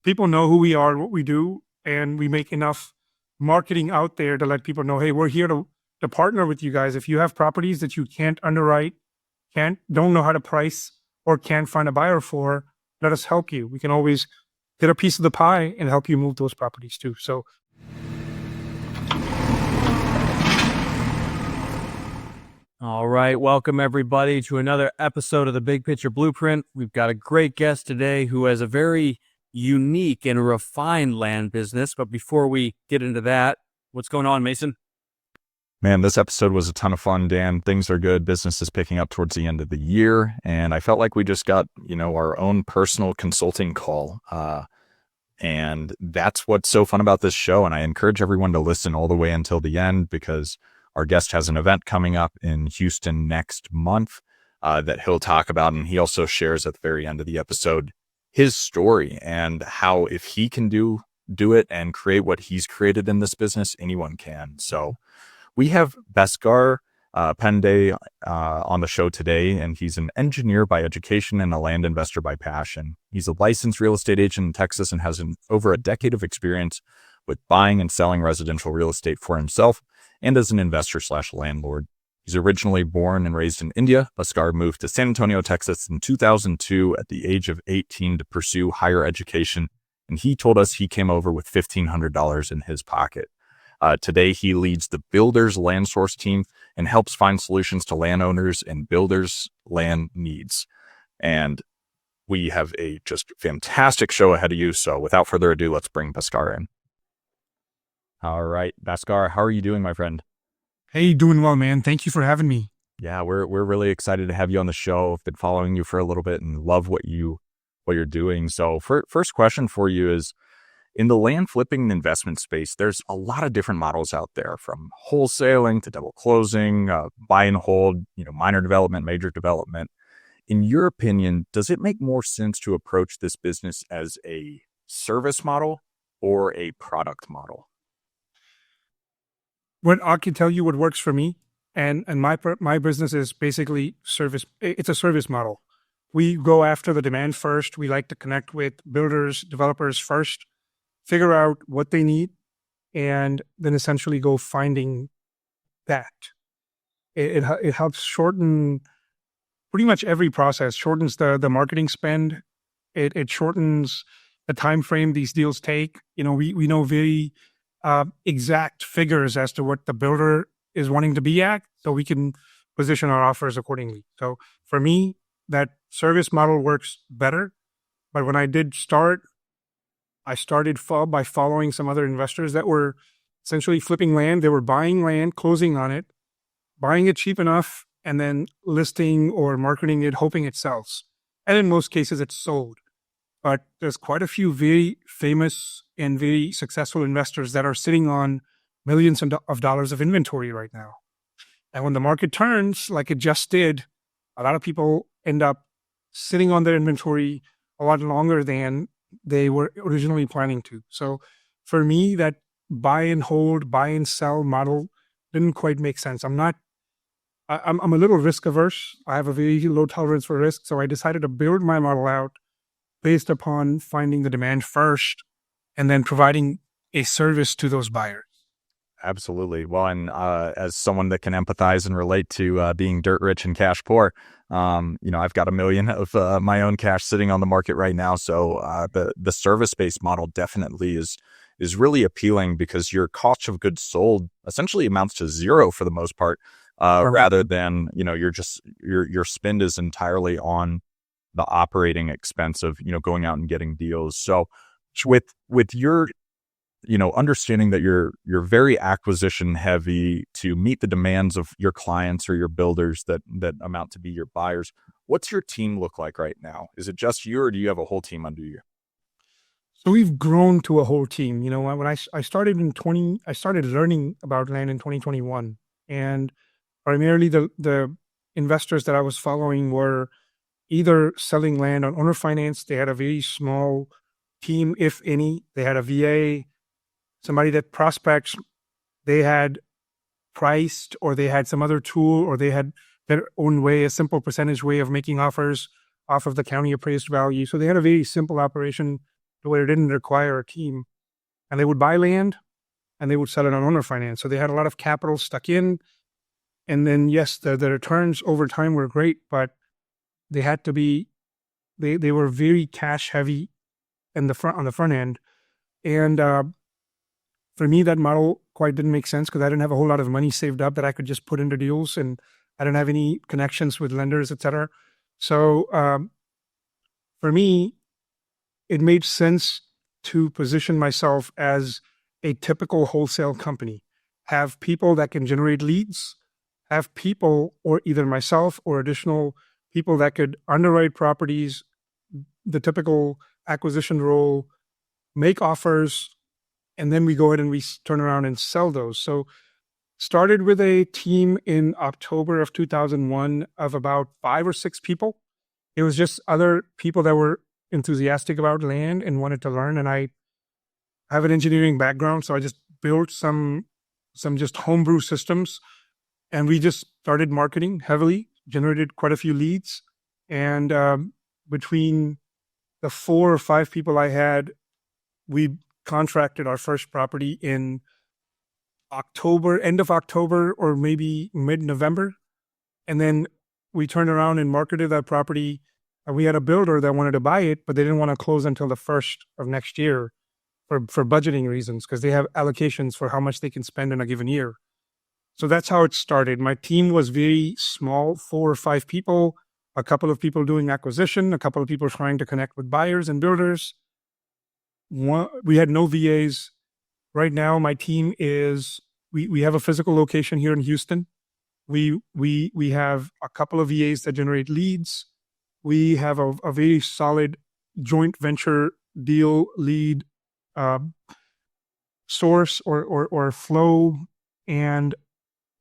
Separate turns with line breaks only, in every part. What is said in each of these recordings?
people know who we are, what we do, and we make enough marketing out there to let people know, hey, we're here to partner with you guys. If you have properties that you can't underwrite, don't know how to price, or can't find a buyer for, let us help you. We can always get a piece of the pie and help you move those properties too. So
all right, welcome everybody to another episode of the Big Picture Blueprint. We've got a great guest today who has a very unique and refined land business. But before we get into that, what's going on, Mason?
Man, this episode was a ton of fun, Dan. Things are good. Business is picking up towards the end of the year. And I felt like we just got, our own personal consulting call. And that's what's so fun about this show. And I encourage everyone to listen all the way until the end, because our guest has an event coming up in Houston next month that he'll talk about. And he also shares at the very end of the episode his story and how, if he can do it and create what he's created in this business, anyone can. So we have Bhaskar Pandey on the show today, and he's an engineer by education and a land investor by passion. He's a licensed real estate agent in Texas and has over a decade of experience with buying and selling residential real estate for himself and as an investor/landlord. He's originally born and raised in India. Bhaskar moved to San Antonio, Texas in 2002 at the age of 18 to pursue higher education, and he told us he came over with $1,500 in his pocket. Today, he leads the Builders Land Source team and helps find solutions to landowners and builders' land needs. And we have a just fantastic show ahead of you. So without further ado, let's bring Bhaskar in. All right, Bhaskar, how are you doing, my friend?
hey, doing well, man. Thank you for having me.
Yeah, we're really excited to have you on the show. I've been following you for a little bit and love what you're doing. So first question for you is, in the land flipping and investment space, there's a lot of different models out there, from wholesaling to double closing, buy and hold, minor development, major development. In your opinion, does it make more sense to approach this business as a service model or a product model?
What I can tell you what works for me, and my business is basically service. It's a service model. We go after the demand first. We like to connect with builders, developers first, figure out what they need, and then essentially go finding that. It helps shorten pretty much every process. Shortens the marketing spend. It shortens the time frame these deals take. We know very exact figures as to what the builder is wanting to be at, so we can position our offers accordingly. So for me, that service model works better. But when I did start, I started by following some other investors that were essentially flipping land. They were buying land, closing on it, buying it cheap enough, and then listing or marketing it, hoping it sells. And in most cases, it's sold. But there's quite a few very famous and very successful investors that are sitting on millions of dollars of inventory right now. And when the market turns, like it just did, a lot of people end up sitting on their inventory a lot longer than they were originally planning to. So for me, that buy and hold, buy and sell model didn't quite make sense. I'm a little risk averse. I have a very low tolerance for risk. So I decided to build my model out based upon finding the demand first and then providing a service to those buyers.
Absolutely. Well, and as someone that can empathize and relate to being dirt rich and cash poor, I've got $1 million of my own cash sitting on the market right now. So the service-based model definitely is really appealing, because your cost of goods sold essentially amounts to zero for the most part, rather than your spend is entirely on the operating expense of going out and getting deals. So with your understanding that you're very acquisition heavy to meet the demands of your clients or your builders that amount to be your buyers, what's your team look like right now? Is it just you, or do you have a whole team under you?
So we've grown to a whole team. When I started I started learning about land in 2021, and primarily the investors that I was following were either selling land on owner finance. They had a very small team, if any. They had a VA, somebody that prospects. They had priced, or they had some other tool, or they had their own way, a simple percentage way of making offers off of the county appraised value. So they had a very simple operation where it didn't require a team. And they would buy land and they would sell it on owner finance. So they had a lot of capital stuck in. And then, yes, the returns over time were great, but they had to be, they were very cash heavy on the front end. And for me, that model quite didn't make sense because I didn't have a whole lot of money saved up that I could just put into deals, and I didn't have any connections with lenders, et cetera. So for me, it made sense to position myself as a typical wholesale company, have people that can generate leads, have people, or either myself or additional people that could underwrite properties, the typical acquisition role, make offers, and then we go ahead and we turn around and sell those. So started with a team in October of 2001 of about 5 or 6 people. It was just other people that were enthusiastic about land and wanted to learn. And I have an engineering background, so I just built some just homebrew systems, and we just started marketing heavily, generated quite a few leads. And between the 4 or 5 people I had, we contracted our first property in end of October, or maybe mid-November. And then we turned around and marketed that property. And we had a builder that wanted to buy it, but they didn't want to close until the first of next year for budgeting reasons, because they have allocations for how much they can spend in a given year. So that's how it started. My team was very small, 4 or 5 people, a couple of people doing acquisition, a couple of people trying to connect with buyers and builders. We had no VAs. Right now, my team is, we have a physical location here in Houston. We have a couple of VAs that generate leads. We have a very solid joint venture deal lead source or flow. And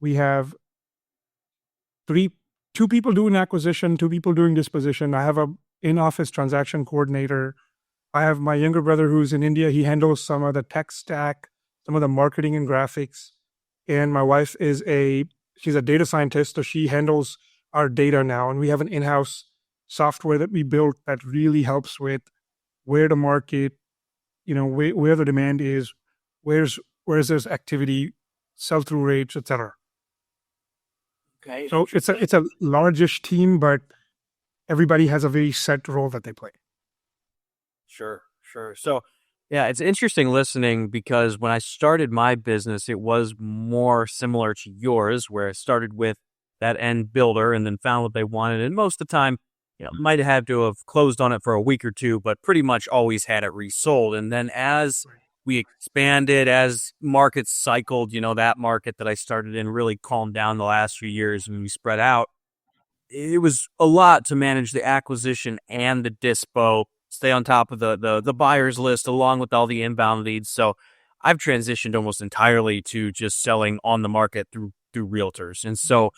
we have 2 people doing acquisition, 2 people doing disposition. I have a in-office transaction coordinator. I have my younger brother who's in India. He handles some of the tech stack, some of the marketing and graphics. And my wife she's a data scientist, so she handles our data now. And we have an in-house software that we built that really helps with where to market, where the demand is, where's there's activity, sell-through rates, et cetera.
Okay.
So it's a largish team, but everybody has a very set role that they play.
Sure. So, yeah, it's interesting listening, because when I started my business, it was more similar to yours, where it started with that end builder and then found what they wanted. And most of the time, might have had to have closed on it for a week or 2, but pretty much always had it resold. And then as we expanded, as markets cycled, that market that I started in really calmed down the last few years, and we spread out. It was a lot to manage the acquisition and the dispo, stay on top of the buyer's list along with all the inbound leads. So I've transitioned almost entirely to just selling on the market through realtors. And so,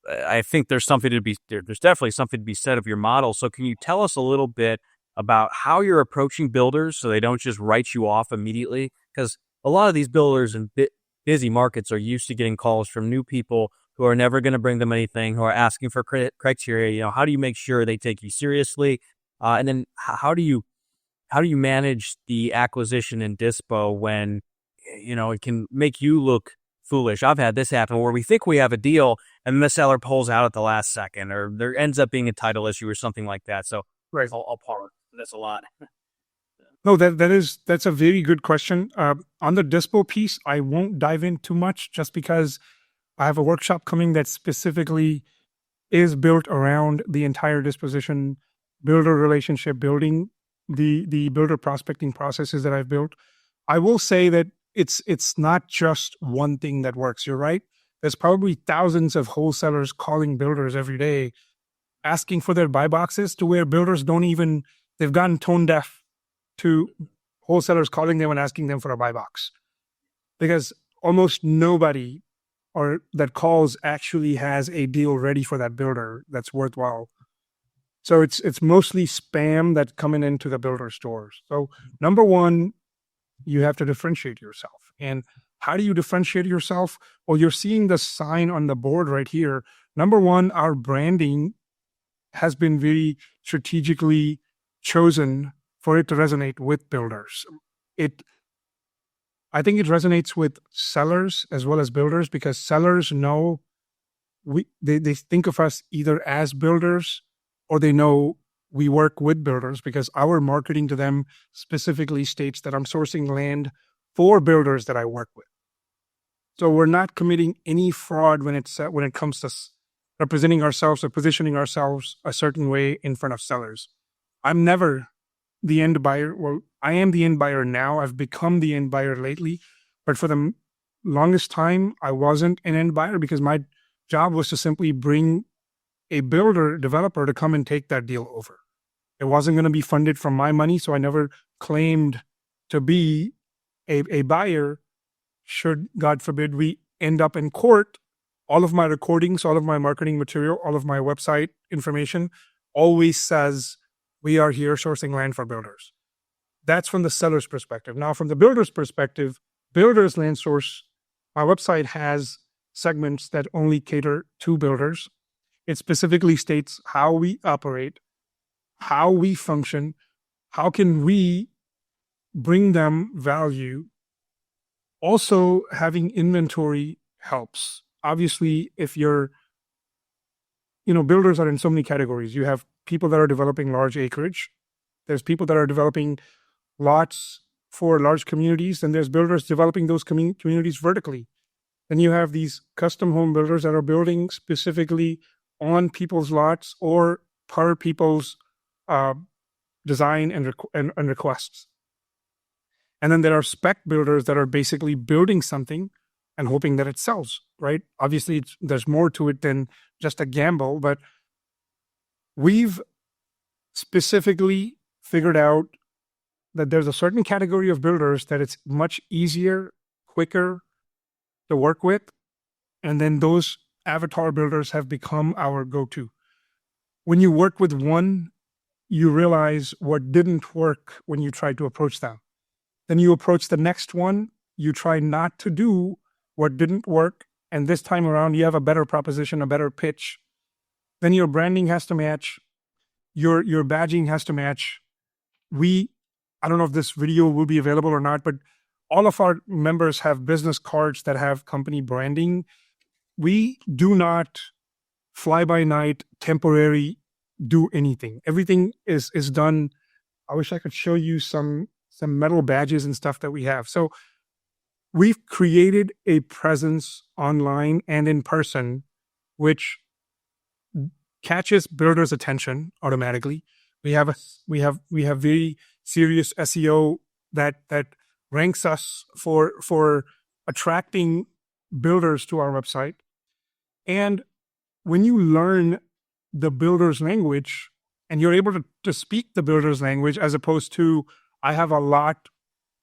I think there's definitely something to be said of your model. So can you tell us a little bit about how you're approaching builders so they don't just write you off immediately? Because a lot of these builders in busy markets are used to getting calls from new people who are never going to bring them anything, who are asking for criteria. How do you make sure they take you seriously? And then how do you manage the acquisition and dispo when, it can make you look foolish? I've had this happen where we think we have a deal and the seller pulls out at the last second, or there ends up being a title issue or something like that. So
right.
I'll pause. That's a lot.
No, that's a very good question. On the dispo piece, I won't dive in too much just because I have a workshop coming that specifically is built around the entire disposition builder relationship, building the builder prospecting processes that I've built. I will say that it's not just one thing that works. You're right. There's probably thousands of wholesalers calling builders every day, asking for their buy boxes, to where builders they've gotten tone deaf to wholesalers calling them and asking them for a buy box, because almost nobody that calls actually has a deal ready for that builder that's worthwhile. So it's mostly spam that's coming into the builder stores. So number one, you have to differentiate yourself. And how do you differentiate yourself? Well, you're seeing the sign on the board right here. Number one, our branding has been very strategically chosen for it to resonate with builders. I think it resonates with sellers as well as builders, because sellers know they think of us either as builders, or they know we work with builders, because our marketing to them specifically states that I'm sourcing land for builders that I work with. So we're not committing any fraud when it comes to representing ourselves or positioning ourselves a certain way in front of sellers. I'm never the end buyer. Well, I am the end buyer now. I've become the end buyer lately, but for the longest time, I wasn't an end buyer, because my job was to simply bring a builder, developer to come and take that deal over. It wasn't going to be funded from my money, so I never claimed to be a buyer. Should, God forbid, we end up in court, all of my recordings, all of my marketing material, all of my website information always says we are here sourcing land for builders. That's from the seller's perspective. Now, from the builder's perspective, builders land source, my website has segments that only cater to builders. It specifically states how we operate, how we function, how can we bring them value. Also, having inventory helps. Obviously, if builders are in so many categories. You have people that are developing large acreage. There's people that are developing lots for large communities, and there's builders developing those communities vertically. Then you have these custom home builders that are building specifically on people's lots or per people's design and requests. And then there are spec builders that are basically building something and hoping that it sells, right? Obviously, there's more to it than just a gamble, but we've specifically figured out that there's a certain category of builders that it's much easier, quicker to work with. And then those avatar builders have become our go-to. When you work with one, you realize what didn't work when you tried to approach them. Then you approach the next one, you try not to do what didn't work, and this time around you have a better proposition, a better pitch. Then your branding has to match, your badging has to match. I don't know if this video will be available or not, but all of our members have business cards that have company branding. We do not fly by night, temporary, do anything. Everything is done. I wish I could show you some metal badges and stuff that we have. So we've created a presence online and in person, which catches builders' attention automatically. We have very serious SEO that ranks us for attracting builders to our website. And when you learn the builder's language and you're able to speak the builder's language, as opposed to, I have a lot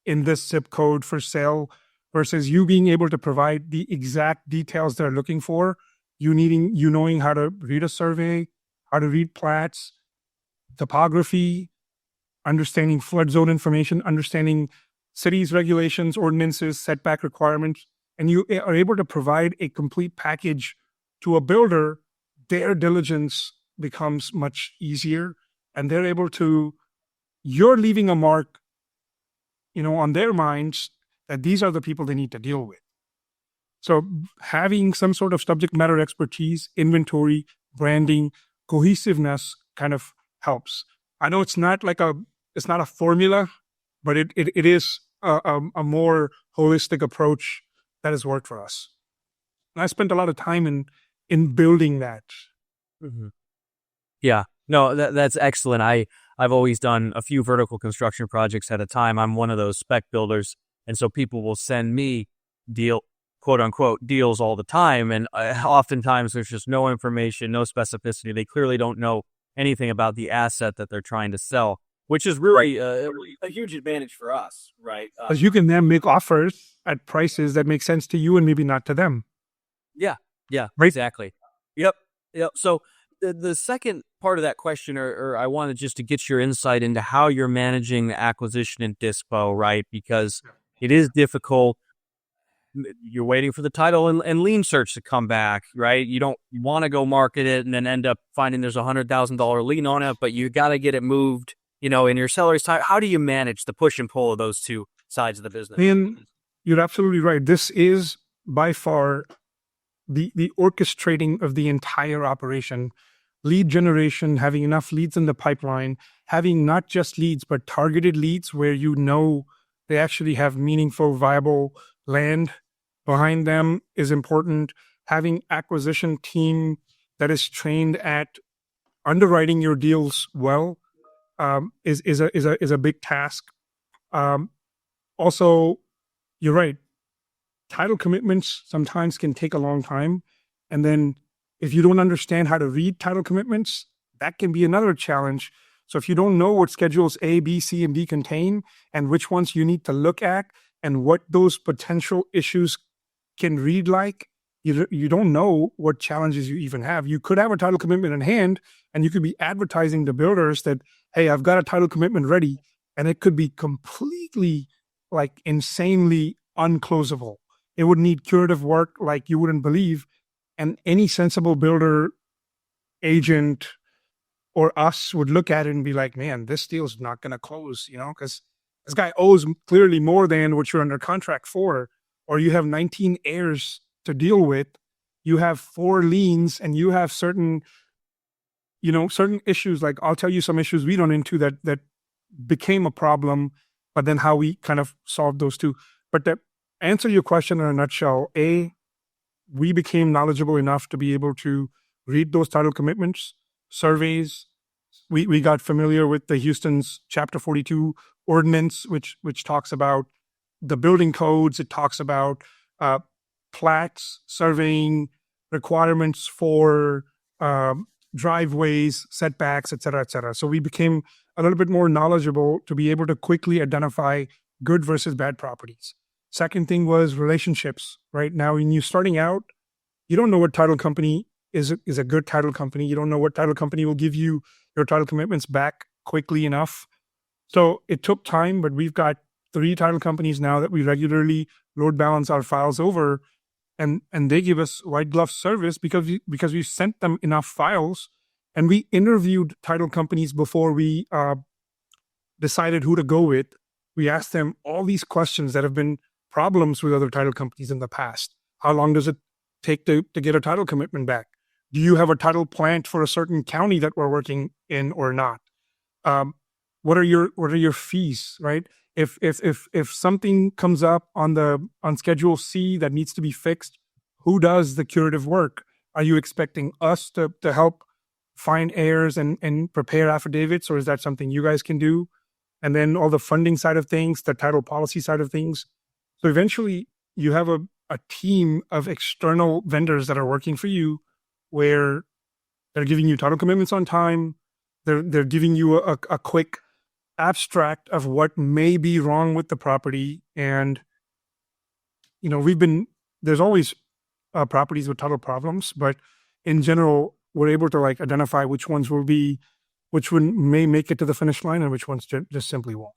in this zip code for sale, versus you being able to provide the exact details they're looking for, knowing how to read a survey, how to read plats, topography, understanding flood zone information, understanding cities, regulations, ordinances, setback requirements, and you are able to provide a complete package to a builder, their diligence becomes much easier, and you're leaving a mark, on their minds that these are the people they need to deal with. So having some sort of subject matter expertise, inventory, branding, cohesiveness kind of helps. I know it's not a formula, but it is a more holistic approach that has worked for us. And I spent a lot of time in building that.
Mm-hmm. Yeah, no, that's excellent. I've always done a few vertical construction projects at a time. I'm one of those spec builders. And so people will send me quote unquote deals all the time. And oftentimes there's just no information, no specificity. They clearly don't know anything about the asset that they're trying to sell, which is really a huge advantage for us, right?
Because you can then make offers at prices that make sense to you and maybe not to them.
Yeah,
right?
Exactly. Yep. So the second part of that question, or I wanted just to get your insight into how you're managing the acquisition in Dispo, right? Because it is difficult. You're waiting for the title and lien search to come back, right? You don't want to go market it and then end up finding there's $100,000 lien on it, but you got to get it moved in your seller's time? How do you manage the push and pull of those two sides of the business?
And you're absolutely right. This is by far the orchestrating of the entire operation. Lead generation, having enough leads in the pipeline, having not just leads, but targeted leads where they actually have meaningful, viable land behind them is important. Having acquisition team that is trained at underwriting your deals well is a big task. Also, you're right. Title commitments sometimes can take a long time. And then if you don't understand how to read title commitments, that can be another challenge. So if you don't know what schedules A, B, C, and D contain and which ones you need to look at and what those potential issues can read like, you don't know what challenges you even have. You could have a title commitment in hand and you could be advertising to builders that, hey, I've got a title commitment ready. And it could be completely like insanely unclosable. It would need curative work like you wouldn't believe. And any sensible builder, agent, or us would look at it and be like, man, this deal's not going to close, because this guy owes clearly more than what you're under contract for, or you have 19 heirs to deal with, you have 4 liens, and you have certain issues. Like I'll tell you some issues we run into that became a problem, but then how we kind of solved those too. But to answer your question in a nutshell, we became knowledgeable enough to be able to read those title commitments, surveys. We got familiar with the Houston's Chapter 42 ordinance, which talks about the building codes. It talks about plats, surveying, requirements for driveways, setbacks, et cetera, et cetera. So we became a little bit more knowledgeable to be able to quickly identify good versus bad properties. Second thing was relationships. Right now, when you're starting out, you don't know what title company is a good title company. You don't know what title company will give you your title commitments back quickly enough. So it took time, but we've got 3 title companies now that we regularly load balance our files over, and they give us white glove service because we sent them enough files, and we interviewed title companies before we decided who to go with. We asked them all these questions that have been problems with other title companies in the past. How long does it take to get a title commitment back? Do you have a title plant for a certain county that we're working in or not? What are your fees, right? If something comes up on Schedule C that needs to be fixed, who does the curative work? Are you expecting us to help find heirs and prepare affidavits, or is that something you guys can do? And then all the funding side of things, the title policy side of things. So eventually you have a team of external vendors that are working for you, where they're giving you title commitments on time. They're giving you a quick abstract of what may be wrong with the property. And, there's always properties with title problems, but in general, we're able to identify which ones may make it to the finish line and which ones just simply won't.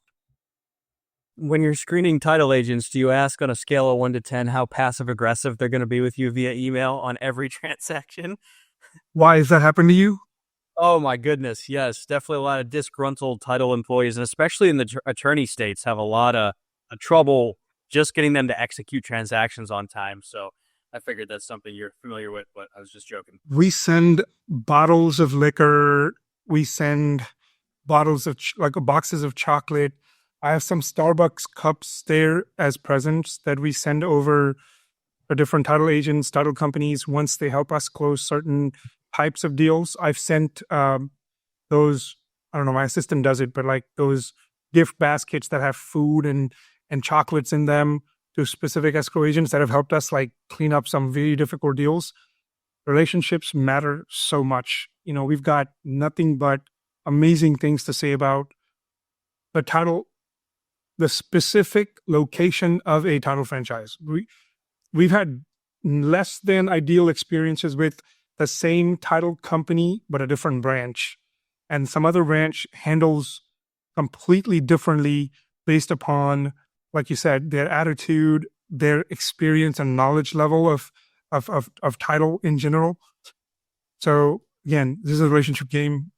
When you're screening title agents, do you ask on a scale of 1 to 10 how passive aggressive they're going to be with you via email on every transaction?
Why has that happened to you?
Oh my goodness, yes, definitely a lot of disgruntled title employees, and especially in the attorney states, have a lot of trouble just getting them to execute transactions on time. So I figured that's something you're familiar with, but I was just joking.
We send bottles of liquor. We send bottles of boxes of chocolate. I have some Starbucks cups there as presents that we send over to different title agents, title companies, once they help us close certain types of deals. I've sent those, I don't know, my assistant does it, but those gift baskets that have food and chocolates in them to specific escrow agents that have helped us clean up some very difficult deals. Relationships matter so much. We've got nothing but amazing things to say about the specific location of a title franchise. We've had less than ideal experiences with the same title company, but a different branch. And some other branch handles completely differently based upon, like you said, their attitude, their experience and knowledge level of title in general. So again, this is a relationship game.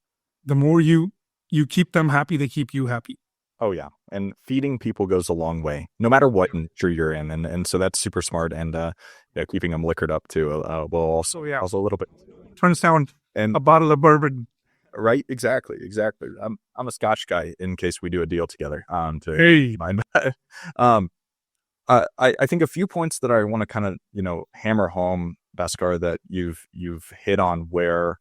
The more you you keep them happy, they keep you happy.
Oh yeah. And feeding people goes a long way, no matter what industry you're in. And so that's super smart. And yeah, keeping them liquored up too. Will also,
yeah.
also a little bit.
Turns down
And
a bottle of bourbon.
right. Exactly. I'm a Scotch guy in case we do a deal together.
Hey.
Mind that. I think a few points that I want to kind of, hammer home, Bhaskar, that you've hit on, where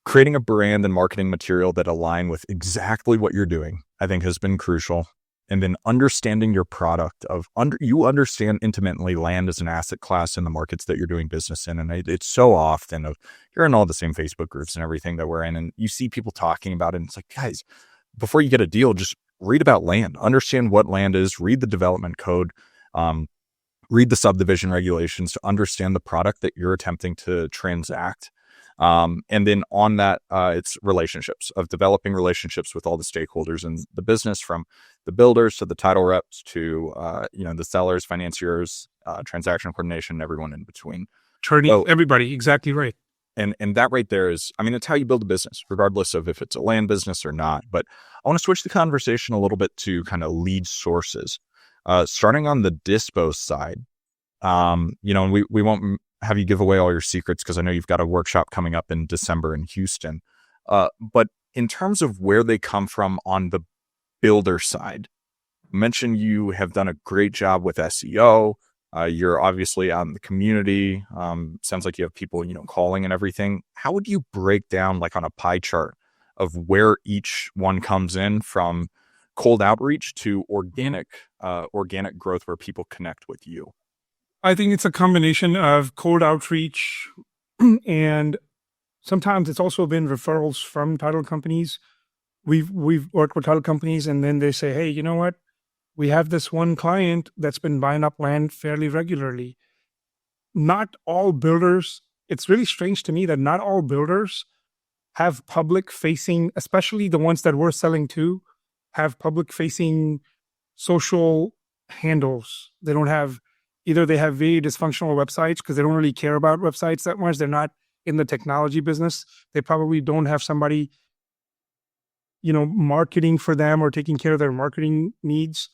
creating a brand and marketing material that align with exactly what you're doing, I think, has been crucial. And then understanding your product you understand intimately land as an asset class in the markets that you're doing business in. And it's so often you're in all the same Facebook groups and everything that we're in, and you see people talking about it. And it's like, guys, before you get a deal, just read about land, understand what land is, read the development code, read the subdivision regulations to understand the product that you're attempting to transact. And then on that, it's developing relationships with all the stakeholders in the business, from the builders to the title reps to, the sellers, financiers, transaction coordination, everyone in between.
Attorney, everybody. Exactly right.
And that right there is, it's how you build a business, regardless of if it's a land business or not. But I want to switch the conversation a little bit to kind of lead sources, starting on the dispo side. And we won't have you give away all your secrets, because I know you've got a workshop coming up in December in Houston. But in terms of where they come from on the builder side, mention you have done a great job with SEO. You're obviously out in the community. Sounds like you have people, calling and everything. How would you break down, like on a pie chart, of where each one comes in, from cold outreach to organic growth where people connect with you?
I think it's a combination of cold outreach, and sometimes it's also been referrals from title companies. We've worked with title companies, and then they say, hey, you know what? We have this one client that's been buying up land fairly regularly. Not all builders, it's really strange to me that not all builders have public facing, especially the ones that we're selling to, have public facing social handles. They don't have, either they have very dysfunctional websites because they don't really care about websites that much. They're not in the technology business. They probably don't have somebody, marketing for them or taking care of their marketing needs.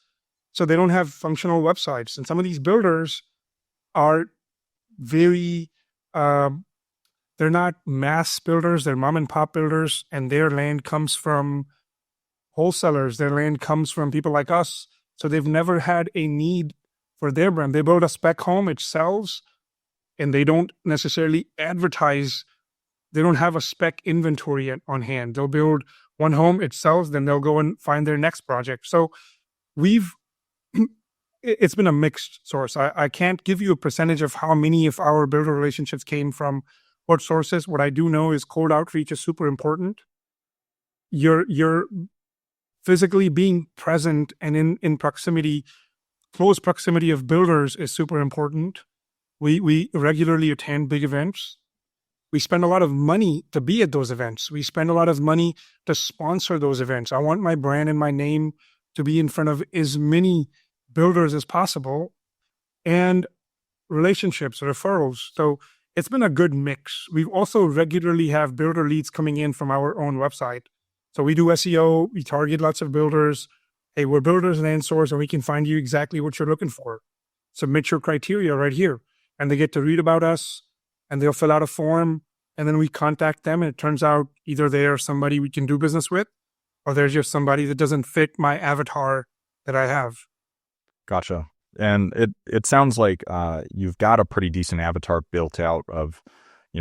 So they don't have functional websites. And some of these builders are very, they're not mass builders, they're mom and pop builders, and their land comes from wholesalers. Their land comes from people like us. So they've never had a need for their brand. They build a spec home, it sells, and they don't necessarily advertise. They don't have a spec inventory on hand. They'll build one home, it sells, then they'll go and find their next project. So it's been a mixed source. I can't give you a percentage of how many of our builder relationships came from what sources. What I do know is cold outreach is super important. You're physically being present and in proximity, close proximity of builders is super important. We regularly attend big events. We spend a lot of money to be at those events. We spend a lot of money to sponsor those events. I want my brand and my name to be in front of as many builders as possible, and relationships, referrals. So it's been a good mix. We also regularly have builder leads coming in from our own website. So we do SEO, we target lots of builders. Hey, we're Builders Land Source, and we can find you exactly what you're looking for. Submit your criteria right here. And they get to read about us, and they'll fill out a form, and then we contact them, and it turns out either they're somebody we can do business with, or there's just somebody that doesn't fit my avatar that I have.
Gotcha. And it sounds like you've got a pretty decent avatar built out of,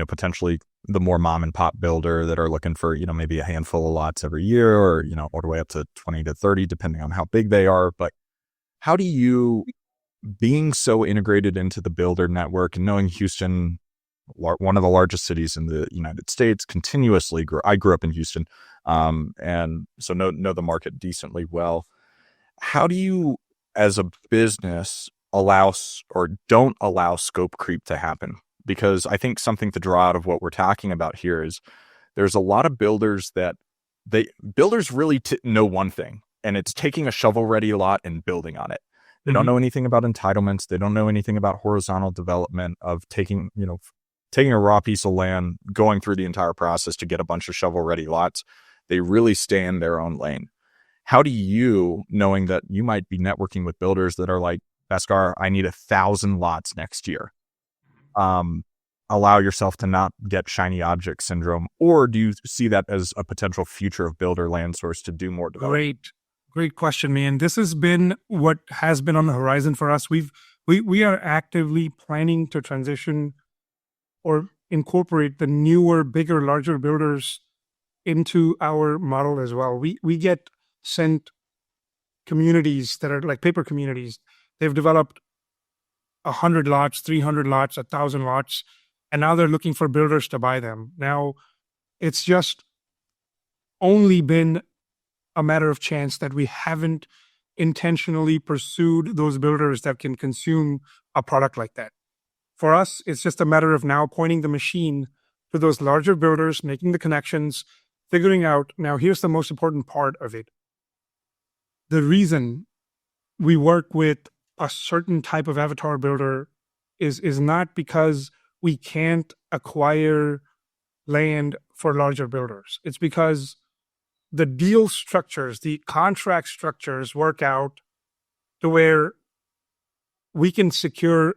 potentially the more mom and pop builder that are looking for, maybe a handful of lots every year, or, all the way up to 20 to 30, depending on how big they are. But how do you, being so integrated into the builder network and knowing Houston, one of the largest cities in the United States, continuously grow. I grew up in Houston, and so know the market decently well. How do you, as a business, allow or don't allow scope creep to happen? Because I think something to draw out of what we're talking about here is there's a lot of builders that builders really know one thing, and it's taking a shovel-ready lot and building on it. They don't know anything about entitlements. They don't know anything about horizontal development of taking a raw piece of land, going through the entire process to get a bunch of shovel-ready lots. They really stay in their own lane. How do you, knowing that you might be networking with builders that are like, Bhaskar, I need 1,000 lots next year, allow yourself to not get shiny object syndrome? Or do you see that as a potential future of builder land source to do more development?
Great question, man. This has been what has been on the horizon for us. We are actively planning to transition or incorporate the newer, bigger, larger builders into our model as well. We get sent communities that are like paper communities. They've developed 100 lots, 300 lots, 1,000 lots, and now they're looking for builders to buy them. Now, it's just only been a matter of chance that we haven't intentionally pursued those builders that can consume a product like that. For us, it's just a matter of now pointing the machine to those larger builders, making the connections, figuring out, now here's the most important part of it. The reason we work with a certain type of avatar builder is not because we can't acquire land for larger builders. It's because the deal structures, the contract structures work out to where we can secure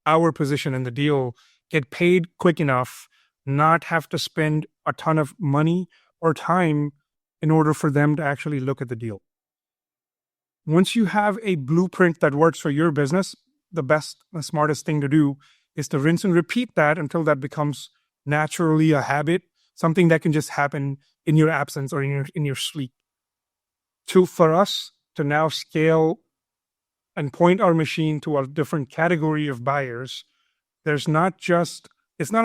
our position in the deal, get paid quick enough, not have to spend a ton of money or time in order for them to actually look at the deal. Once you have a blueprint that works for your business, the smartest thing to do is to rinse and repeat that until that becomes naturally a habit, something that can just happen in your absence or in your sleep. For us to now scale and point our machine to a different category of buyers, it's not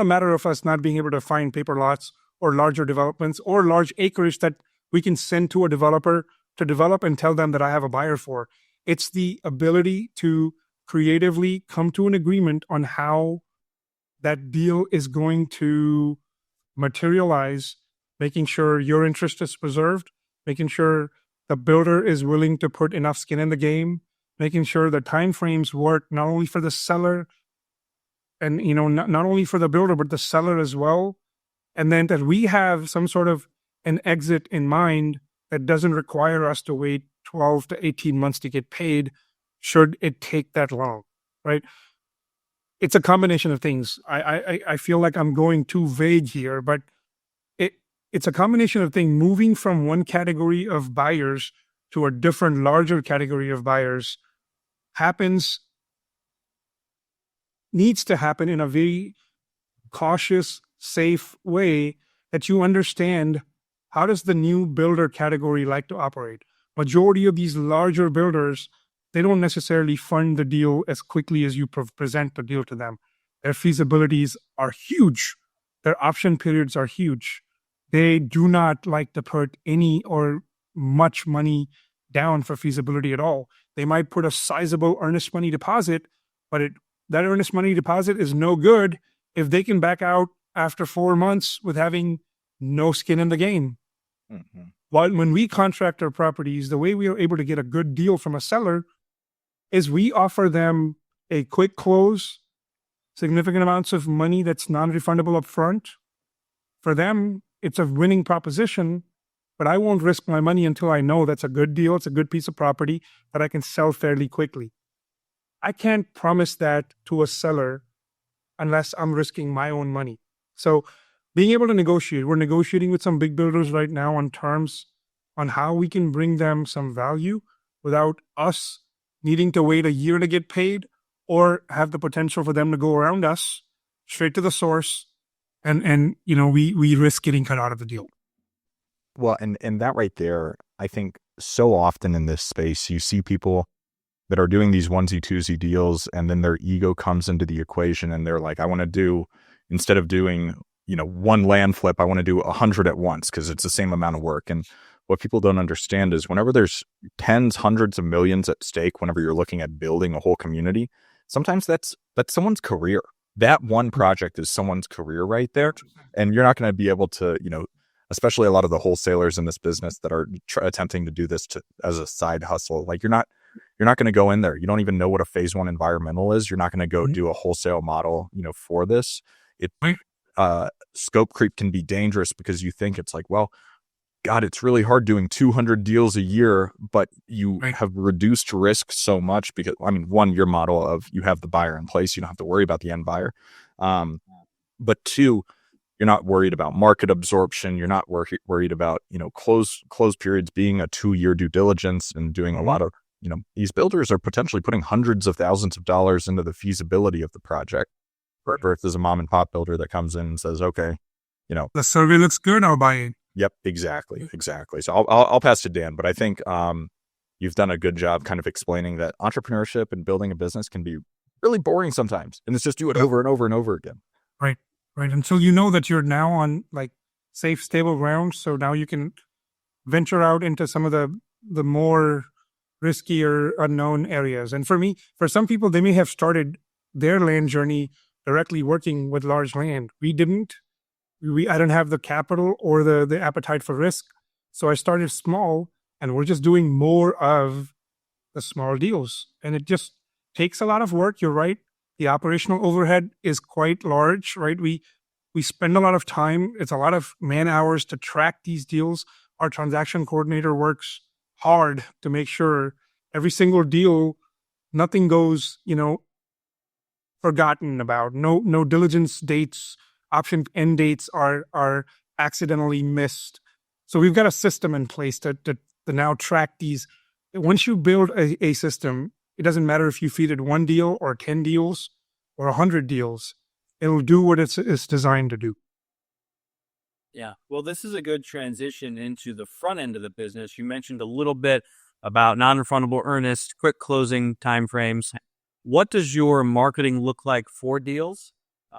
a matter of us not being able to find paper lots or larger developments or large acreage that we can send to a developer to develop and tell them that I have a buyer for. It's the ability to creatively come to an agreement on how that deal is going to materialize, making sure your interest is preserved, making sure the builder is willing to put enough skin in the game, making sure the timeframes work not only for the seller and not only for the builder, but the seller as well. And then that we have some sort of an exit in mind that doesn't require us to wait 12 to 18 months to get paid should it take that long, right? It's a combination of things. I feel like I'm going too vague here, but it's a combination of things. Moving from one category of buyers to a different, larger category of buyers needs to happen in a very cautious, safe way that you understand how does the new builder category like to operate. Majority of these larger builders, they don't necessarily fund the deal as quickly as you present the deal to them. Their feasibilities are huge. Their option periods are huge. They do not like to put any or much money down for feasibility at all. They might put a sizable earnest money deposit, but that earnest money deposit is no good if they can back out after 4 months with having no skin in the game. Mm-hmm. While when we contract our properties, the way we are able to get a good deal from a seller is we offer them a quick close, significant amounts of money that's non-refundable up front. For them, it's a winning proposition, but I won't risk my money until I know that's a good deal, it's a good piece of property that I can sell fairly quickly. I can't promise that to a seller unless I'm risking my own money. So being able to negotiate, we're negotiating with some big builders right now on terms on how we can bring them some value without us needing to wait a year to get paid or have the potential for them to go around us straight to the source. And we risk getting cut out of the deal.
Well, and that right there, I think so often in this space, you see people that are doing these onesie twosie deals and then their ego comes into the equation and they're like, I want to do, instead of doing, one land flip, I want to do 100 at once because it's the same amount of work. And what people don't understand is whenever there's tens, hundreds of millions at stake, whenever you're looking at building a whole community, sometimes that's someone's career. That one project is someone's career right there. And you're not going to be able to, especially a lot of the wholesalers in this business that are attempting to do this as a side hustle. Like you're not going to go in there. You don't even know what a phase 1 environmental is. You're not going to go do a wholesale model, for this. Scope creep can be dangerous because you think it's like, well, God, it's really hard doing 200 deals a year, but you
Right.
have reduced risk so much because, I mean, one, your model of you have the buyer in place, you don't have to worry about the end buyer. But two, you're not worried about market absorption. You're not worried about, close periods being a 2-year due diligence and doing a lot of, these builders are potentially putting hundreds of thousands of dollars into the feasibility of the project. Versus a mom and pop builder that comes in and says, okay,
The survey looks good, I'll buy it.
yep, exactly. So I'll pass to Dan, but I think you've done a good job kind of explaining that entrepreneurship and building a business can be really boring sometimes, and it's just do it over and over and over again.
Right. Until you know that you're now on like safe, stable ground. So now you can venture out into some of the more riskier, unknown areas. And for some people, they may have started their land journey directly working with large land. We didn't. I don't have the capital or the appetite for risk. So I started small, and we're just doing more of the small deals. And it just takes a lot of work. You're right. The operational overhead is quite large, right? We spend a lot of time. It's a lot of man hours to track these deals. Our transaction coordinator works hard to make sure every single deal, nothing goes, forgotten about. No diligence dates, option end dates are accidentally missed. So we've got a system in place to now track these. Once you build a system, it doesn't matter if you feed it 1 deal or 10 deals or 100 deals. It'll do what it's designed to do.
Yeah. Well, this is a good transition into the front end of the business. You mentioned a little bit about non-refundable earnest, quick closing timeframes. What does your marketing look like for deals?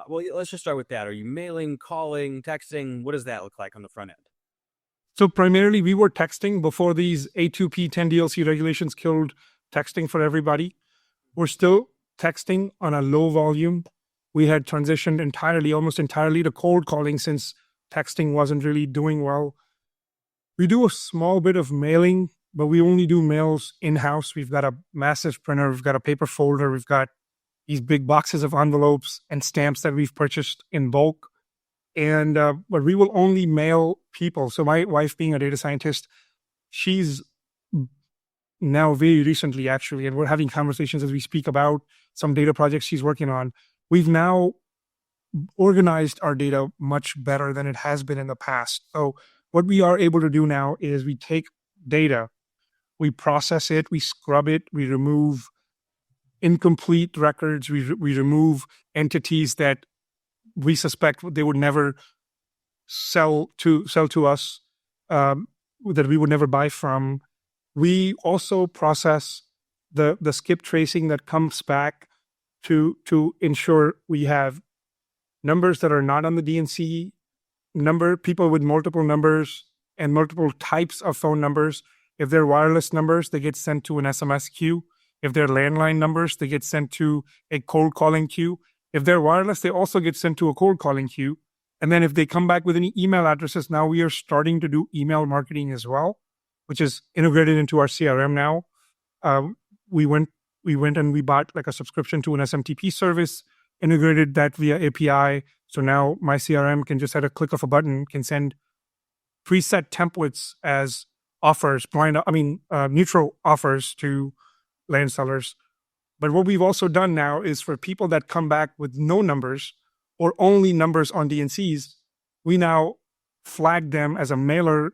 Well, let's just start with that. Are you mailing, calling, texting? What does that look like on the front end?
So primarily we were texting before these A2P 10 DLC regulations killed texting for everybody. We're still texting on a low volume. We had transitioned almost entirely to cold calling since texting wasn't really doing well. We do a small bit of mailing, but we only do mails in-house. We've got a massive printer. We've got a paper folder. We've got these big boxes of envelopes and stamps that we've purchased in bulk. And but we will only mail people. So my wife, being a data scientist, she's now very recently actually, and we're having conversations as we speak about some data projects she's working on. We've now organized our data much better than it has been in the past. So what we are able to do now is we take data, we process it, we scrub it, we remove incomplete records, we remove entities that we suspect they would never sell to us, that we would never buy from. We also process the skip tracing that comes back to ensure we have numbers that are not on the DNC, people with multiple numbers and multiple types of phone numbers. If they're wireless numbers, they get sent to an SMS queue. If they're landline numbers, they get sent to a cold calling queue. If they're wireless, they also get sent to a cold calling queue. And then if they come back with any email addresses, now we are starting to do email marketing as well, which is integrated into our CRM now. We went and we bought like a subscription to an SMTP service, integrated that via API. So now my CRM can just at a click of a button can send preset templates as offers, neutral offers to land sellers. But what we've also done now is for people that come back with no numbers or only numbers on DNCs, we now flag them as a mailer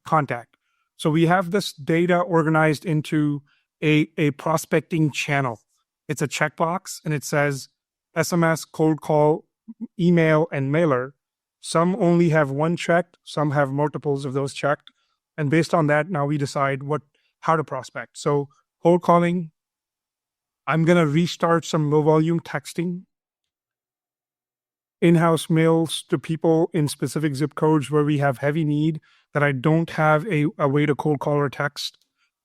contact. So we have this data organized into a prospecting channel. It's a checkbox and it says SMS, cold call, email, and mailer. Some only have one checked, some have multiples of those checked. And based on that, now we decide how to prospect. So cold calling, I'm going to restart some low volume texting, in-house mails to people in specific zip codes where we have heavy need that I don't have a way to cold call or text,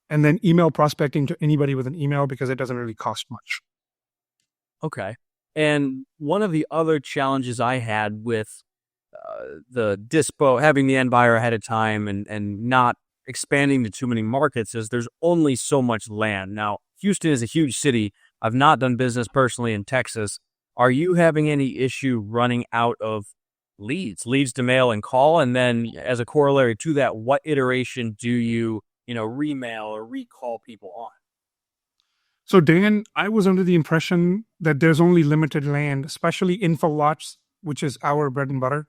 and then email prospecting to anybody with an email because it doesn't really cost much.
Okay. And one of the other challenges I had with the dispo, having the end buyer ahead of time and not expanding to too many markets is there's only so much land. Now, Houston is a huge city. I've not done business personally in Texas. Are you having any issue running out of leads to mail and call? And then as a corollary to that, what iteration do you remail or recall people on?
So Dan, I was under the impression that there's only limited land, especially info lots, which is our bread and butter.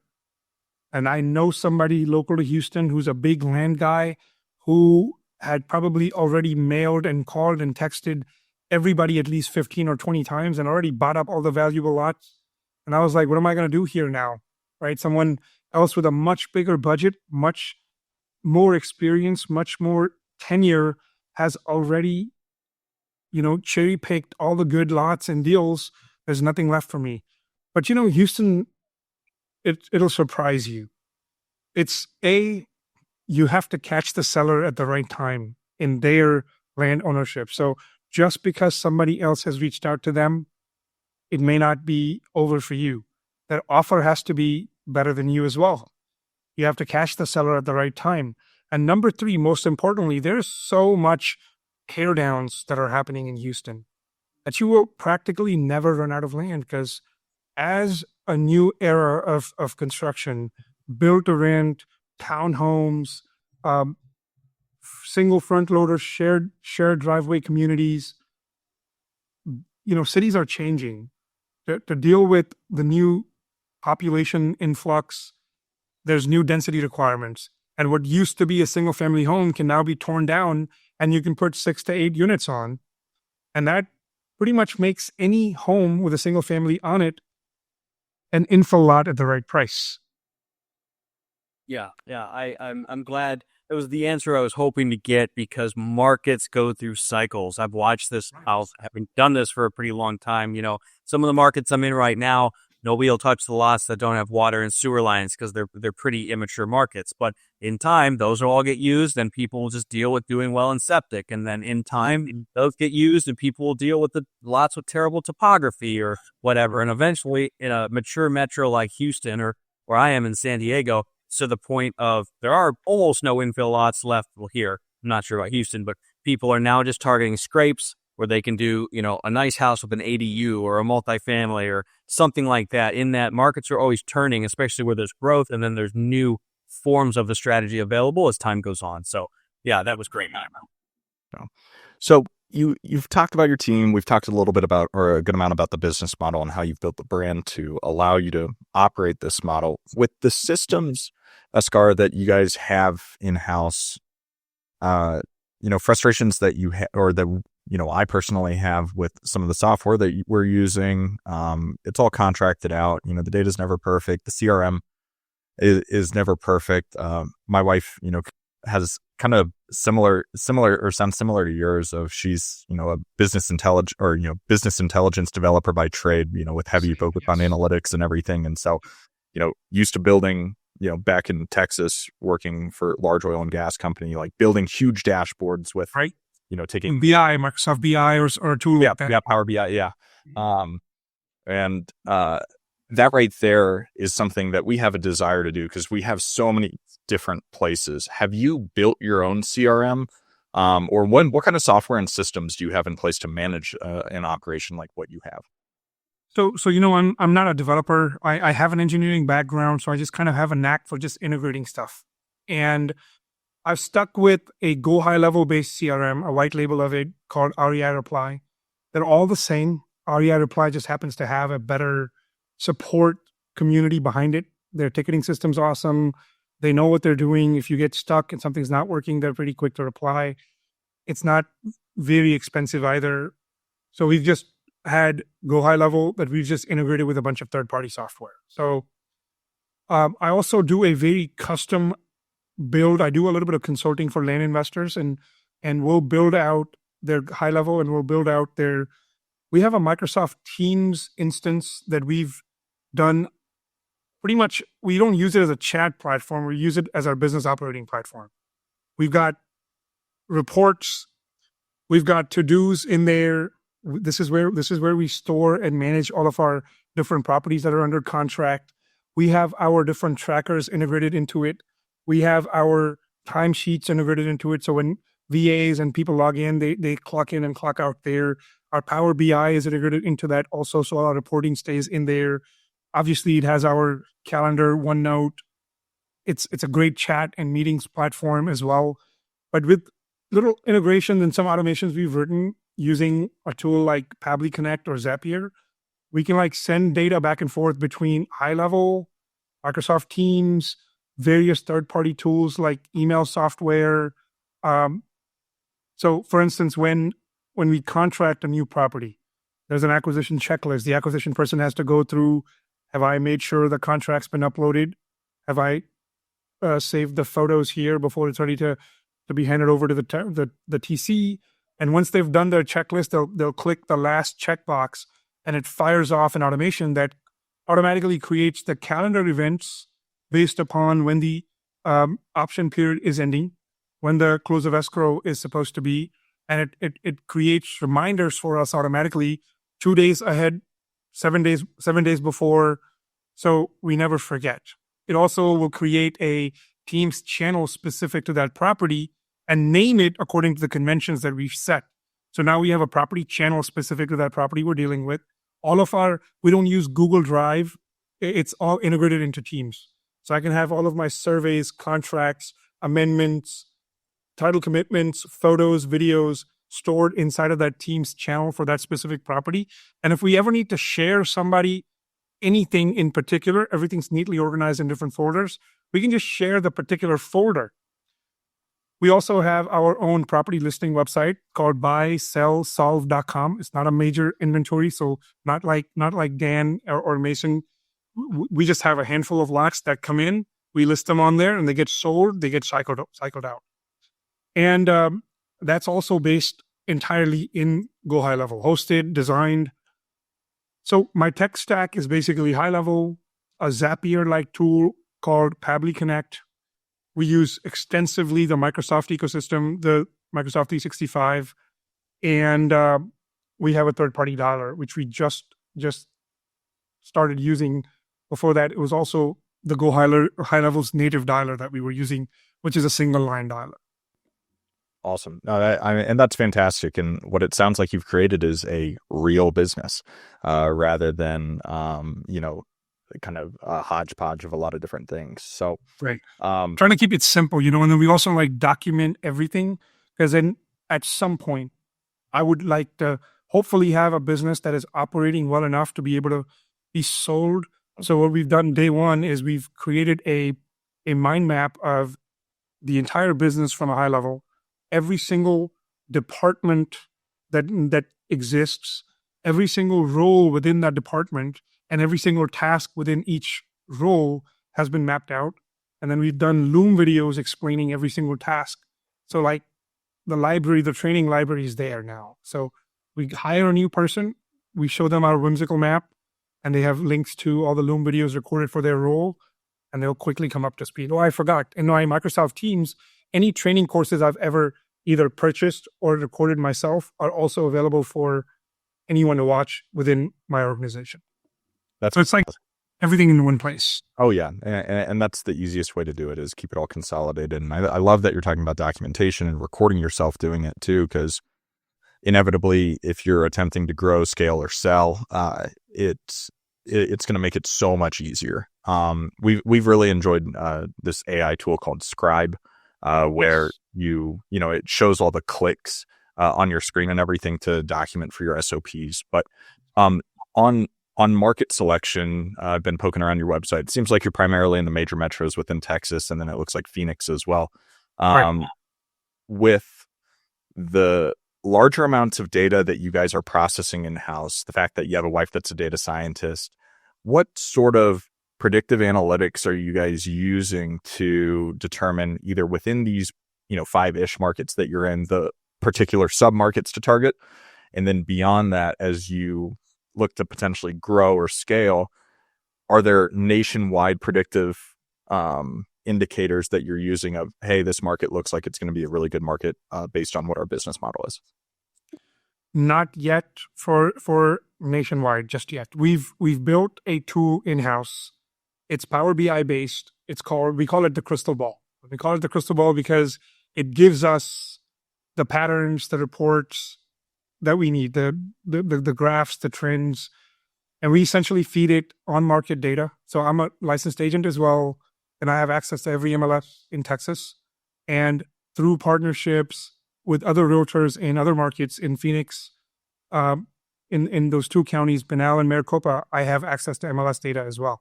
And I know somebody local to Houston who's a big land guy who had probably already mailed and called and texted everybody at least 15 or 20 times and already bought up all the valuable lots. And I was like, what am I going to do here now? Right? Someone else with a much bigger budget, much more experience, much more tenure has already, cherry picked all the good lots and deals. There's nothing left for me. But Houston, it'll surprise you. It's you have to catch the seller at the right time in their land ownership. So just because somebody else has reached out to them, it may not be over for you. That offer has to be better than you as well. You have to catch the seller at the right time. And number 3, most importantly, there's so much tear downs that are happening in Houston that you will practically never run out of land, because as a new era of construction, build to rent, townhomes, single front loaders, shared driveway communities, cities are changing to deal with the new population influx. There's new density requirements. And what used to be a single family home can now be torn down and you can put 6 to 8 units on. And that pretty much makes any home with a single family on it an info lot at the right price.
Yeah. I'm glad it was the answer I was hoping to get, because markets go through cycles. I've watched this. Having done this for a pretty long time. Some of the markets I'm in right now, nobody will touch the lots that don't have water and sewer lines because they're pretty immature markets. But in time, those will all get used, and people will just deal with doing well in septic. And then in time, those get used, and people will deal with the lots with terrible topography or whatever. And eventually, in a mature metro like Houston or where I am in San Diego, to the point of there are almost no infill lots left. Well, here, I'm not sure about Houston, but people are now just targeting scrapes where they can do, a nice house with an ADU or a multifamily or something like that. In that, markets are always turning, especially where there's growth, and then there's new forms of the strategy available as time goes on. So yeah, that was great.
So you've talked about your team. We've talked a little bit about, or a good amount about, the business model and how you've built the brand to allow you to operate this model. With the systems, Bhaskar, that you guys have in-house, frustrations that you have, or that, I personally have with some of the software that we're using. It's all contracted out. The data's never perfect. The CRM is never perfect. My wife, has kind of similar or sounds similar to yours. Of she's, a business intelligence developer by trade, with heavy focus on analytics and everything. And so, used to building, back in Texas, working for large oil and gas company, like building huge dashboards with,
right.
Taking
BI, Microsoft BI or a tool.
Yeah, Power BI. Yeah. And that right there is something that we have a desire to do, because we have so many different places. Have you built your own CRM? Or what kind of software and systems do you have in place to manage an operation like what you have?
So I'm not a developer. I have an engineering background, so I just kind of have a knack for just integrating stuff. And I've stuck with a go high level based CRM, a white label of it called REI Reply. They're all the same. REI Reply just happens to have a better support community behind it. Their ticketing system's awesome. They know what they're doing. If you get stuck and something's not working, they're pretty quick to reply. It's not very expensive either. So we've just had go high level that we've just integrated with a bunch of third-party software. So I also do a very custom build. I do a little bit of consulting for land investors, and we'll build out their high level, and we'll build out we have a Microsoft Teams instance that we've done pretty much. We don't use it as a chat platform. We use it as our business operating platform. We've got reports. We've got to-dos in there. This is where we store and manage all of our different properties that are under contract. We have our different trackers integrated into it. We have our timesheets integrated into it. So when VAs and people log in, they clock in and clock out there. Our Power BI is integrated into that also, so our reporting stays in there. Obviously, it has our calendar, OneNote. It's a great chat and meetings platform as well. But with little integrations and some automations we've written using a tool like Pabbly Connect or Zapier, we can like send data back and forth between high level, Microsoft Teams, various third-party tools like email software. So for instance, when we contract a new property, there's an acquisition checklist. The acquisition person has to go through, have I made sure the contract's been uploaded? Have I saved the photos here before it's ready to be handed over to the TC? And once they've done their checklist, they'll click the last checkbox, and it fires off an automation that automatically creates the calendar events based upon when the option period is ending, when the close of escrow is supposed to be, and it creates reminders for us automatically 2 days ahead, 7 days before, so we never forget. It also will create a Teams channel specific to that property and name it according to the conventions that we've set. So now we have a property channel specific to that property we're dealing with. We don't use Google Drive. It's all integrated into Teams. So I can have all of my surveys, contracts, amendments, title commitments, photos, videos stored inside of that Teams channel for that specific property. And if we ever need to share somebody anything in particular, everything's neatly organized in different folders. We can just share the particular folder. We also have our own property listing website called buysellsolve.com. It's not a major inventory, so not like Dan or Mason. We just have a handful of lots that come in. We list them on there, and they get sold. They get cycled out, and that's also based entirely in Go High Level, hosted, designed. So my tech stack is basically high level, a Zapier-like tool called Pabbly Connect. We use extensively the Microsoft ecosystem, the Microsoft 365, and we have a third-party dialer, which we just started using. Before that, it was also the Go High Level's native dialer that we were using, which is a single-line dialer.
Awesome. No, and that's fantastic. And what it sounds like you've created is a real business rather than, kind of a hodgepodge of a lot of different things. So,
right. Trying to keep it simple, and then we also like document everything, because then at some point I would like to hopefully have a business that is operating well enough to be able to be sold. So what we've done day one is we've created a mind map of the entire business from a high level, every single department that exists, every single role within that department, and every single task within each role has been mapped out. And then we've done Loom videos explaining every single task. So like the training library is there now. So we hire a new person, we show them our whimsical map, and they have links to all the Loom videos recorded for their role, and they'll quickly come up to speed. Oh, I forgot. In my Microsoft Teams, any training courses I've ever either purchased or recorded myself are also available for anyone to watch within my organization. So it's like everything in one place.
Oh, yeah. And that's the easiest way to do it, is keep it all consolidated. And I love that you're talking about documentation and recording yourself doing it too, because inevitably, if you're attempting to grow, scale, or sell, it's going to make it so much easier. We've really enjoyed this AI tool called Scribe, where it shows all the clicks on your screen and everything to document for your SOPs. But on market selection, I've been poking around your website. It seems like you're primarily in the major metros within Texas, and then it looks like Phoenix as well.
Right.
With the larger amounts of data that you guys are processing in-house, the fact that you have a wife that's a data scientist, what sort of predictive analytics are you guys using to determine, either within these 5-ish markets that you're in, the particular sub-markets to target, and then beyond that, as you look to potentially grow or scale, are there nationwide predictive indicators that you're using of, hey, this market looks like it's going to be a really good market based on what our business model is?
Not yet for nationwide, just yet. We've built a tool in-house. It's Power BI based. We call it the crystal ball. We call it the crystal ball because it gives us the patterns, the reports that we need, the graphs, the trends. and we essentially feed it on market data. So I'm a licensed agent as well, and I have access to every MLS in Texas. And through partnerships with other realtors in other markets in Phoenix, in those two counties, Pinal and Maricopa, I have access to MLS data as well.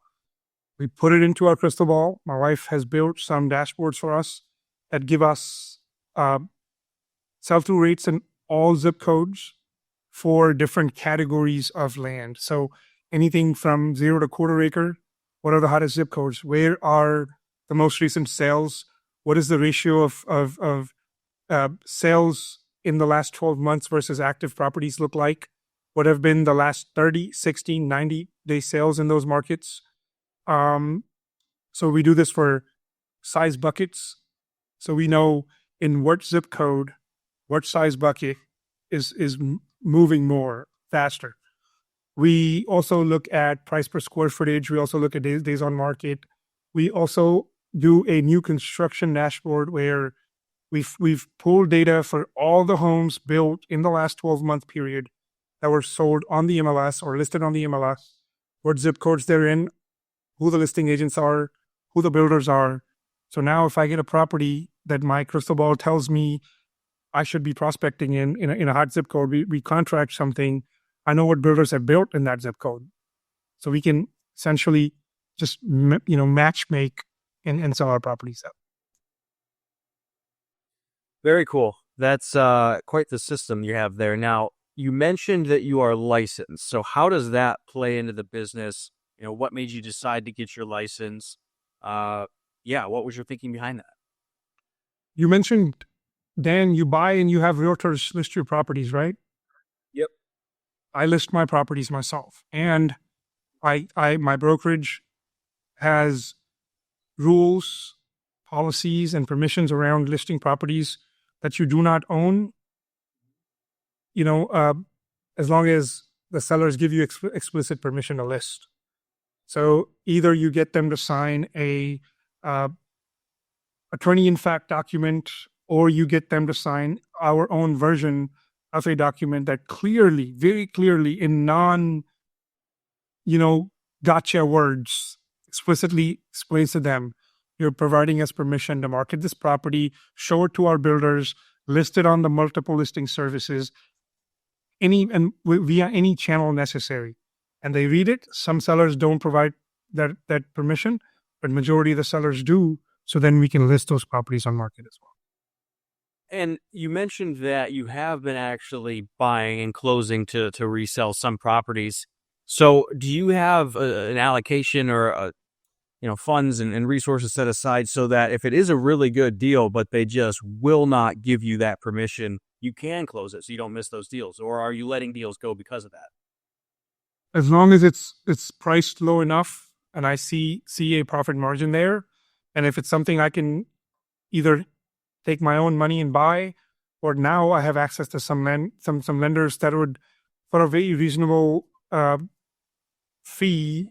We put it into our crystal ball. My wife has built some dashboards for us that give us sell-through rates in all zip codes for different categories of land. So anything from 0 to quarter acre, what are the hottest zip codes? Where are the most recent sales? What is the ratio of sales in the last 12 months versus active properties look like? What have been the last 30, 60, 90-day sales in those markets? So we do this for size buckets. So we know in what zip code, what size bucket is moving more faster. We also look at price per square footage. We also look at days on market. We also do a new construction dashboard where we've pulled data for all the homes built in the last 12-month period that were sold on the MLS or listed on the MLS, what zip codes they're in, who the listing agents are, who the builders are. So now if I get a property that my crystal ball tells me I should be prospecting in a hot zip code, we contract something, I know what builders have built in that zip code. So we can essentially just, match make and sell our properties out.
Very cool. That's quite the system you have there. Now, you mentioned that you are licensed. So how does that play into the business? What made you decide to get your license? What was your thinking behind that?
You mentioned, Dan, you buy and you have realtors list your properties, right?
Yep.
I list my properties myself, and my brokerage has rules, policies, and permissions around listing properties that you do not own. As long as the sellers give you explicit permission to list. So either you get them to sign a attorney-in-fact document, or you get them to sign our own version of a document that clearly, very clearly, in gotcha words, explicitly explains to them, you're providing us permission to market this property, show it to our builders, list it on the multiple listing services, via any channel necessary. And they read it. Some sellers don't provide that permission, but majority of the sellers do. So then we can list those properties on market as well.
And you mentioned that you have been actually buying and closing to resell some properties. So do you have an allocation or funds and resources set aside so that if it is a really good deal, but they just will not give you that permission, you can close it so you don't miss those deals? Or are you letting deals go because of that?
As long as it's priced low enough and I see a profit margin there, and if it's something I can either take my own money and buy, or now I have access to some lenders that would, for a very reasonable fee,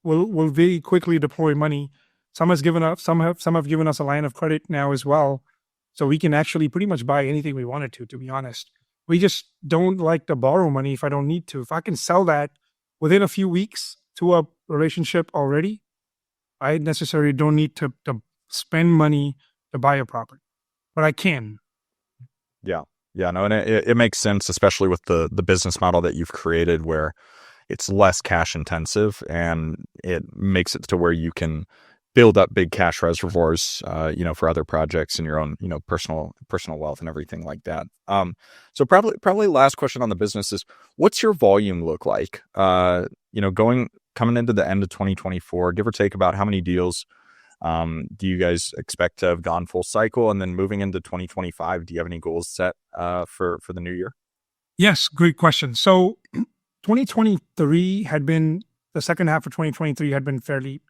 will very quickly deploy money. Some have given us a line of credit now as well, so we can actually pretty much buy anything we wanted to be honest. We just don't like to borrow money if I don't need to. If I can sell that within a few weeks to a relationship already, I necessarily don't need to spend money to buy a property, but I can.
Yeah, no, and it makes sense, especially with the business model that you've created, where it's less cash intensive, and it makes it to where you can build up big cash reservoirs, for other projects and your own, personal wealth and everything like that. So probably last question on the business is, what's your volume look like? Coming into the end of 2024, give or take, about how many deals do you guys expect to have gone full cycle? And then moving into 2025, do you have any goals set for the new year?
Yes, great question. So 2023 had been, the second half of 2023 had been fairly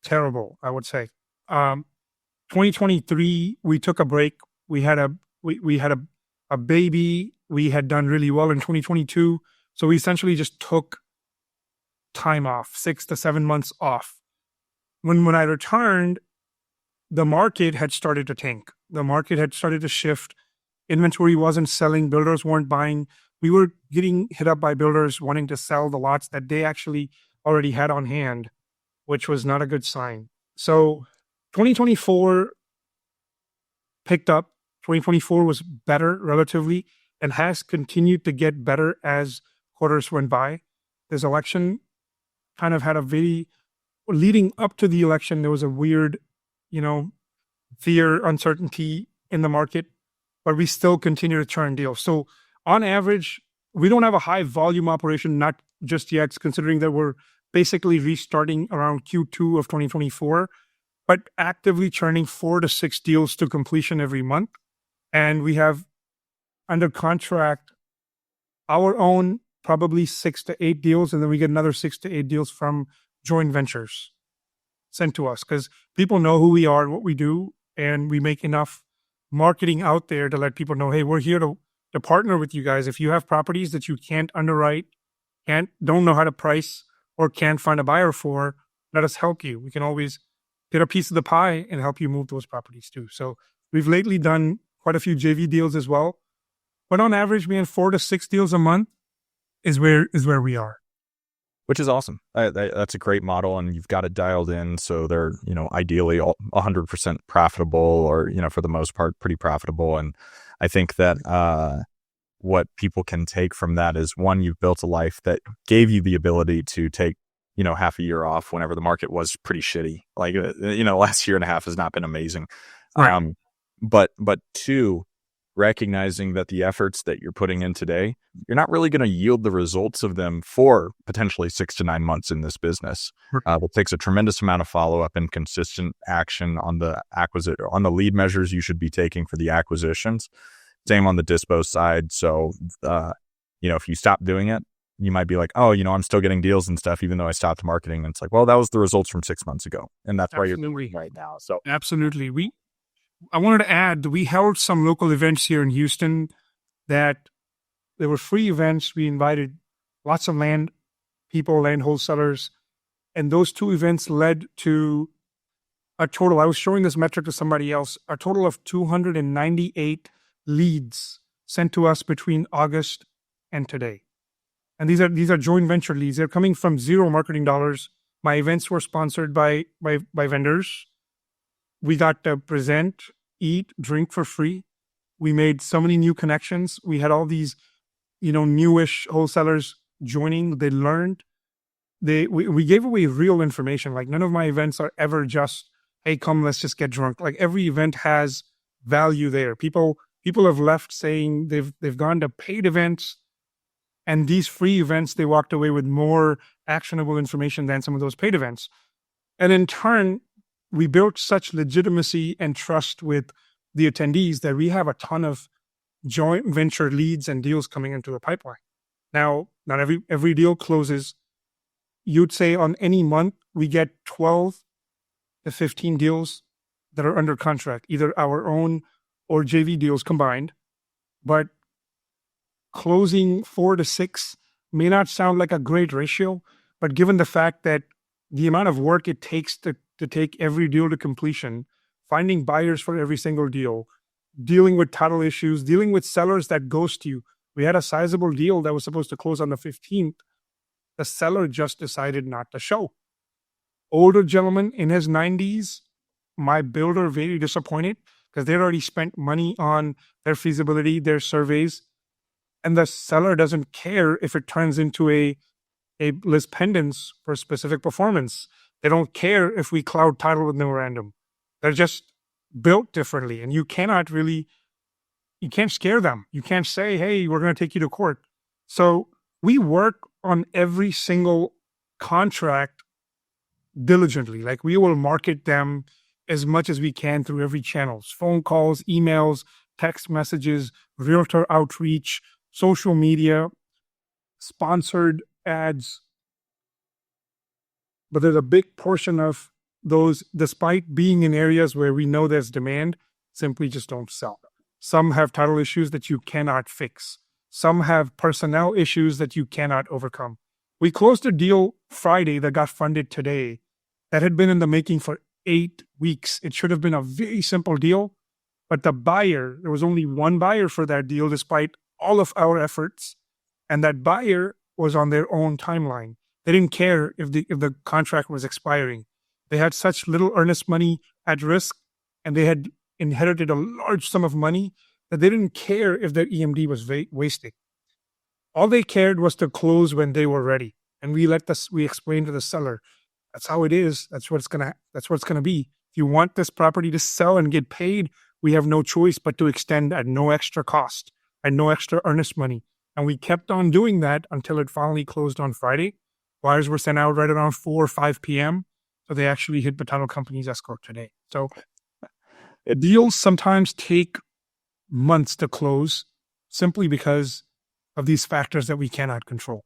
terrible, I would say. 2023, we took a break. We had a baby. We had done really well in 2022. So we essentially just took time off, 6 to 7 months off. When I returned, the market had started to tank. The market had started to shift. Inventory wasn't selling. Builders weren't buying. we were getting hit up by builders wanting to sell the lots that they actually already had on hand, which was not a good sign. So 2024 picked up. 2024 was better relatively and has continued to get better as quarters went by. This election kind of had a very, leading up to the election, there was a weird, fear, uncertainty in the market, but we still continue to churn deals. So on average, we don't have a high volume operation, not just yet, considering that we're basically restarting around Q2 of 2024, but actively churning 4 to 6 deals to completion every month. And we have under contract our own probably 6 to 8 deals, and then we get another 6 to 8 deals from joint ventures sent to us because people know who we are, what we do, and we make enough marketing out there to let people know, hey, we're here to partner with you guys. If you have properties that you can't underwrite, don't know how to price, or can't find a buyer for, let us help you. We can always get a piece of the pie and help you move those properties too. So we've lately done quite a few JV deals as well. But on average, man, 4 to 6 deals a month is where we are.
Which is awesome. That's a great model, and you've got it dialed in. So they're, ideally 100% profitable, or, for the most part, pretty profitable. And I think that what people can take from that is, one, you've built a life that gave you the ability to take, half a year off whenever the market was pretty shitty. Like, last year and a half has not been amazing.
Right.
But two, recognizing that the efforts that you're putting in today, you're not really going to yield the results of them for potentially 6 to 9 months in this business. It takes a tremendous amount of follow-up and consistent action on the lead measures you should be taking for the acquisitions. Same on the dispo side. So, if you stop doing it, you might be like, oh, I'm still getting deals and stuff, even though I stopped marketing. And it's like, well, that was the results from 6 months ago. And that's why you're right now. So
Absolutely. I wanted to add that we held some local events here in Houston that there were free events. We invited lots of land wholesalers, and those 2 events led to a total, I was showing this metric to somebody else, a total of 298 leads sent to us between August and today. And these are joint venture leads. They're coming from zero marketing dollars. My events were sponsored by vendors. We got to present, eat, drink for free. We made so many new connections. We had all these, newish wholesalers joining. They learned. We gave away real information. Like, none of my events are ever just, hey, come, let's just get drunk. Like, every event has value there. People have left saying they've gone to paid events, and these free events, they walked away with more actionable information than some of those paid events. And in turn, we built such legitimacy and trust with the attendees that we have a ton of joint venture leads and deals coming into the pipeline. Now, not every deal closes. You'd say on any month, we get 12 to 15 deals that are under contract, either our own or JV deals combined. But closing 4 to 6 may not sound like a great ratio, but given the fact that the amount of work it takes to take every deal to completion, finding buyers for every single deal, dealing with title issues, dealing with sellers that ghost you. We had a sizable deal that was supposed to close on the 15th. The seller just decided not to show. Older gentleman in his 90s, my builder very disappointed because they'd already spent money on their feasibility, their surveys, and the seller doesn't care if it turns into a list pendants for specific performance. They don't care if we cloud title with memorandum. They're just built differently, and you can't scare them. You can't say, hey, we're going to take you to court. So we work on every single contract diligently. Like, we will market them as much as we can through every channels, phone calls, emails, text messages, realtor outreach, social media, sponsored ads. But there's a big portion of those, despite being in areas where we know there's demand, simply just don't sell. Some have title issues that you cannot fix. Some have personnel issues that you cannot overcome. We closed a deal Friday that got funded today that had been in the making for 8 weeks. It should have been a very simple deal, but there was only one buyer for that deal despite all of our efforts. and that buyer was on their own timeline. They didn't care if the contract was expiring. They had such little earnest money at risk, and they had inherited a large sum of money that they didn't care if their EMD was wasting. All they cared was to close when they were ready. And we explained to the seller, that's how it is. That's what it's gonna be. If you want this property to sell and get paid, we have no choice but to extend at no extra cost and no extra earnest money. And we kept on doing that until it finally closed on Friday. Wires were sent out right around 4 or 5 p.m. So they actually hit the title company's escrow today. So deals sometimes take months to close simply because of these factors that we cannot control.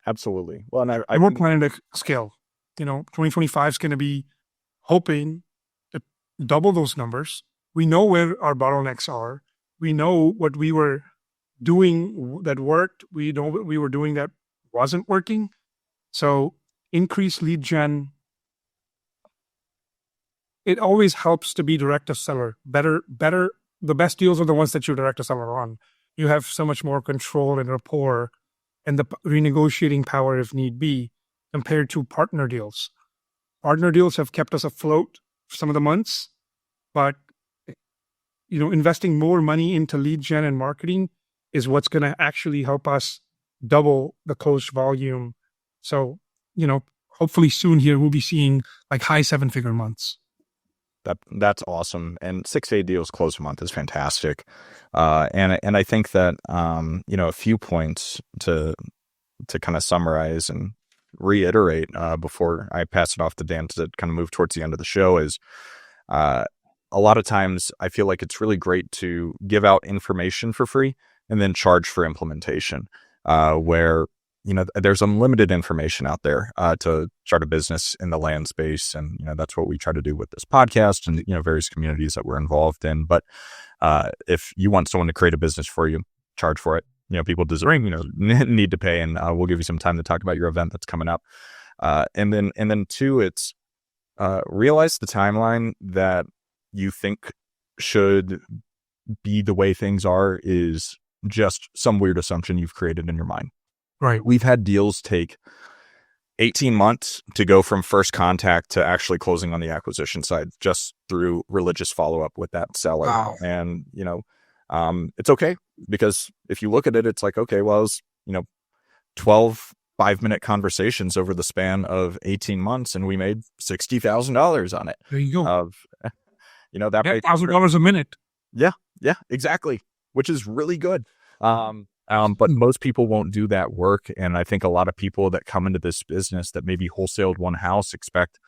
Absolutely. Well, and
we're planning to scale. 2025 is going to be hoping to double those numbers. We know where our bottlenecks are. We know what we were doing that worked. We know what we were doing that wasn't working. So increase lead gen. It always helps to be direct to seller. Better. The best deals are the ones that you direct to seller on. You have so much more control and rapport and the renegotiating power if need be compared to partner deals. Partner deals have kept us afloat for some of the months, but investing more money into lead gen and marketing is what's going to actually help us double the closed volume. So, hopefully soon here we'll be seeing like high 7-figure months.
That's awesome. And 6-8 deals closed a month is fantastic. And I think that, a few points to kind of summarize and reiterate before I pass it off to Dan to kind of move towards the end of the show is a lot of times I feel like it's really great to give out information for free and then charge for implementation, where there's unlimited information out there to start a business in the land space. And, that's what we try to do with this podcast and, various communities that we're involved in. But if you want someone to create a business for you, charge for it. People deserve, need to pay. And we'll give you some time to talk about your event that's coming up. And then two, it's realize the timeline that you think should be the way things are is just some weird assumption you've created in your mind.
Right.
We've had deals take 18 months to go from first contact to actually closing on the acquisition side just through religious follow-up with that seller.
Wow.
And, it's okay because if you look at it, it's like, okay, well, it was, 12 5-minute conversations over the span of 18 months and we made $60,000 on it.
There you go.
That
$1,000 a minute.
Yeah, exactly. Which is really good. But most people won't do that work. And I think a lot of people that come into this business that maybe wholesaled one house expect,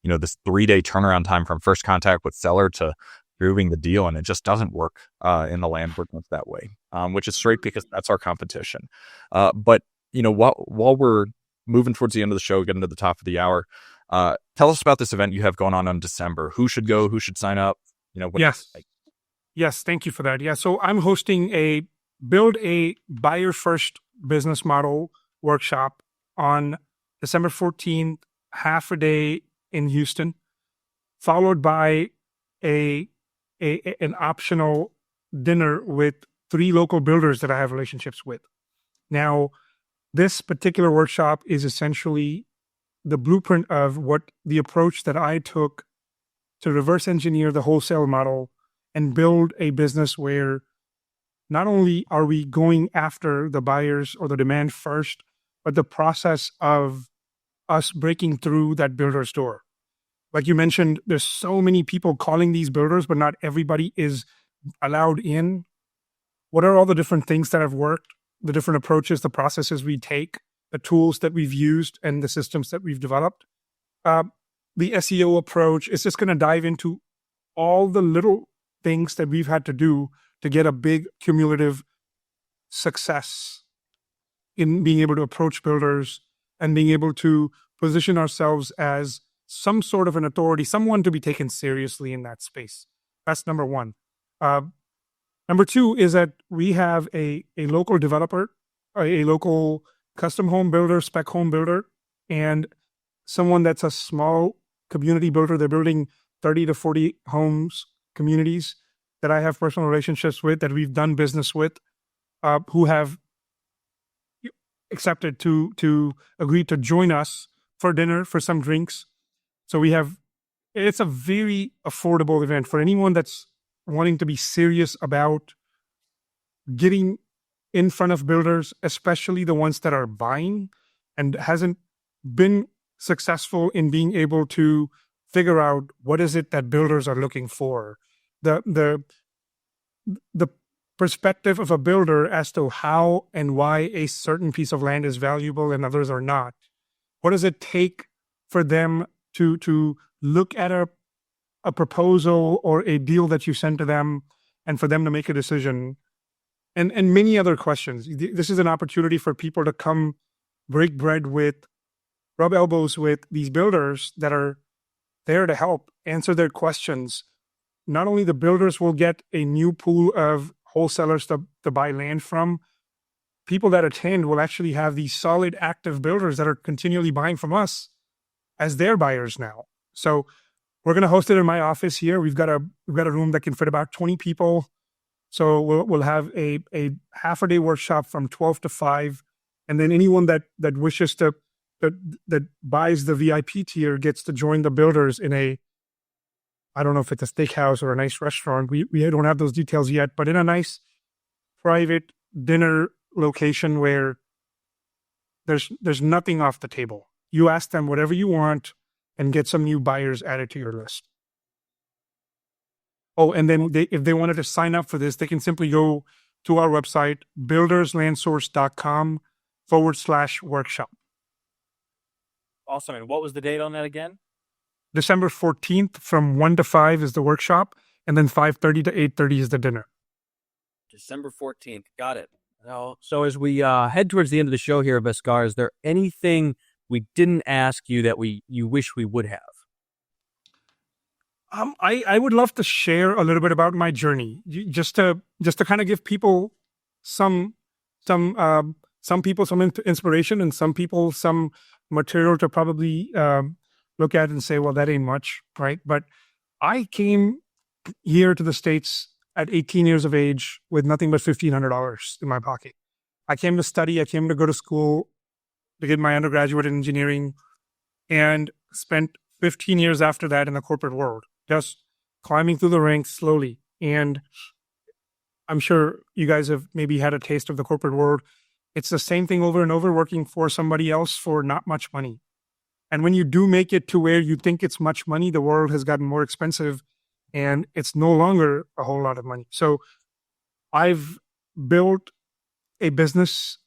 this 3-day turnaround time from first contact with seller to proving the deal. And it just doesn't work in the land business that way, which is straight because that's our competition. But, while we're moving towards the end of the show, getting to the top of the hour, tell us about this event you have going on in December. Who should go? Who should sign up?
Yes. Thank you for that. Yeah. So I'm hosting Build a Buyer First Business Model workshop on December 14th, half a day in Houston, followed by an optional dinner with 3 local builders that I have relationships with. Now, this particular workshop is essentially the blueprint of what the approach that I took to reverse engineer the wholesale model and build a business where not only are we going after the buyers or the demand first, but the process of us breaking through that builder's door. Like you mentioned, there's so many people calling these builders, but not everybody is allowed in. What are all the different things that have worked, the different approaches, the processes we take, the tools that we've used, and the systems that we've developed? The SEO approach is just going to dive into all the little things that we've had to do to get a big cumulative success in being able to approach builders and being able to position ourselves as some sort of an authority, someone to be taken seriously in that space. That's number one. Number two is that we have a local developer, a local custom home builder, spec home builder, and someone that's a small community builder. They're building 30 to 40 homes, communities that I have personal relationships with, that we've done business with, who have accepted to agree to join us for dinner, for some drinks. So it's a very affordable event for anyone that's wanting to be serious about getting in front of builders, especially the ones that are buying and hasn't been successful in being able to figure out what is it that builders are looking for. The perspective of a builder as to how and why a certain piece of land is valuable and others are not. What does it take for them to look at a proposal or a deal that you send to them and for them to make a decision? And many other questions. This is an opportunity for people to come break bread with, rub elbows with these builders that are there to help answer their questions. Not only the builders will get a new pool of wholesalers to buy land from, people that attend will actually have these solid active builders that are continually buying from us as their buyers now. So we're going to host it in my office here. We've got a room that can fit about 20 people. So we'll have a half a day workshop from 12 to 5. And then anyone that wishes to, that buys the VIP tier gets to join the builders in I don't know if it's a steakhouse or a nice restaurant. We don't have those details yet, but in a nice private dinner location where there's nothing off the table. You ask them whatever you want and get some new buyers added to your list. Oh, and then if they wanted to sign up for this, they can simply go to our website, builderslandsource.com/workshop.
Awesome. And what was the date on that again?
December 14th from 1 to 5 is the workshop, and then 5:30 to 8:30 is the dinner.
December 14th. Got it. So as we head towards the end of the show here, Bhaskar, is there anything we didn't ask you that you wish we would have?
I would love to share a little bit about my journey, just to kind of give people some people some inspiration and some people some material to probably look at and say, well, that ain't much, right? But I came here to the States at 18 years of age with nothing but $1,500 in my pocket. I came to study. I came to go to school to get my undergraduate in engineering, and spent 15 years after that in the corporate world, just climbing through the ranks slowly. And I'm sure you guys have maybe had a taste of the corporate world. It's the same thing over and over, working for somebody else for not much money. And when you do make it to where you think it's much money, the world has gotten more expensive and it's no longer a whole lot of money. So I've built a business,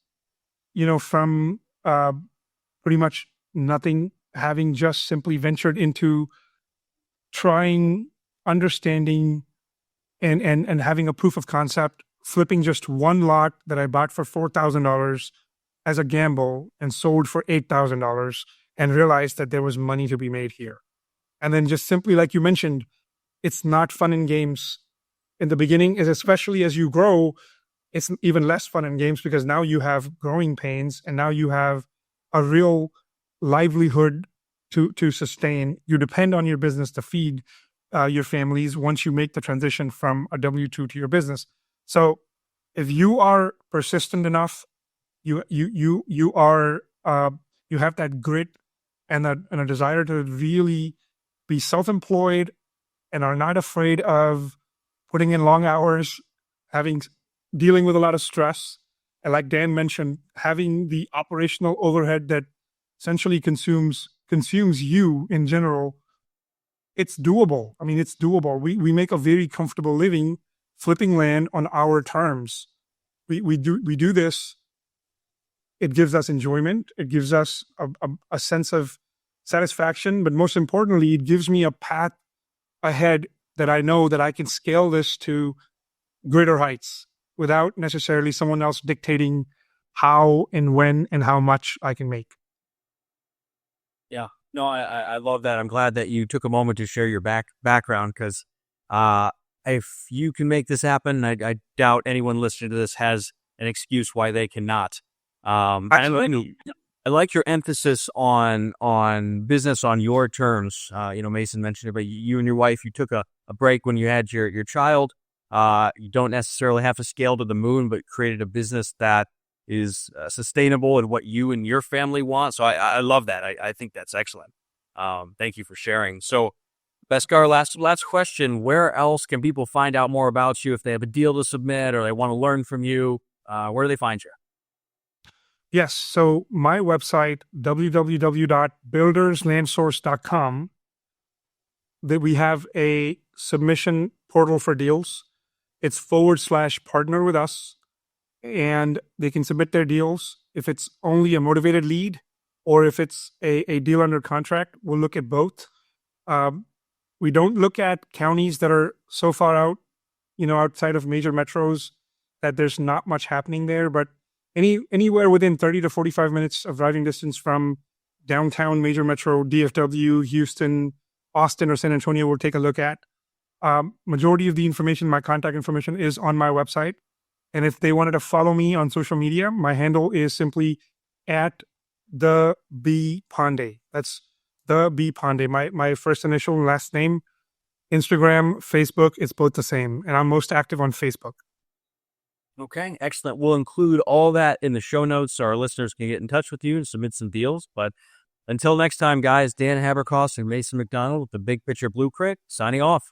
from pretty much nothing, having just simply ventured into trying, understanding, and having a proof of concept, flipping just one lot that I bought for $4,000 as a gamble and sold for $8,000, and realized that there was money to be made here. And then just simply, like you mentioned, it's not fun and games in the beginning, especially as you grow. It's even less fun and games because now you have growing pains and now you have a real livelihood to sustain. You depend on your business to feed your families once you make the transition from a W-2 to your business. So if you are persistent enough, you have that grit and a desire to really be self-employed and are not afraid of putting in long hours, dealing with a lot of stress. And like Dan mentioned, having the operational overhead that essentially consumes you in general, it's doable. I mean, it's doable. We make a very comfortable living flipping land on our terms. We do this. It gives us enjoyment. It gives us a sense of satisfaction. But most importantly, it gives me a path ahead that I know that I can scale this to greater heights without necessarily someone else dictating how and when and how much I can make.
Yeah, no, I love that. I'm glad that you took a moment to share your background, because if you can make this happen, I doubt anyone listening to this has an excuse why they cannot. I like your emphasis on business on your terms. Mason mentioned it, but you and your wife, you took a break when you had your child. You don't necessarily have to scale to the moon, but created a business that sustainable and what you and your family want. So I love that. I think that's excellent. Thank you for sharing. So Bhaskar, last question. Where else can people find out more about you if they have a deal to submit or they want to learn from you? Where do they find you?
Yes. So my website, www.builderslandsource.com, that we have a submission portal for deals. It's /partner with us, and they can submit their deals. If it's only a motivated lead or if it's a deal under contract, we'll look at both. We don't look at counties that are so far out, outside of major metros that there's not much happening there, but anywhere within 30 to 45 minutes of driving distance from downtown major metro, DFW, Houston, Austin, or San Antonio, we'll take a look at. Majority of the information, my contact information, is on my website. And if they wanted to follow me on social media, my handle is simply at the B Pandey. That's the B Pandey. My first initial and last name. Instagram, Facebook, it's both the same. And I'm most active on Facebook.
Okay, excellent. We'll include all that in the show notes so our listeners can get in touch with you and submit some deals. But until next time, guys, Dan Haberkost and Mason McDonald with the Big Picture Blueprint signing off.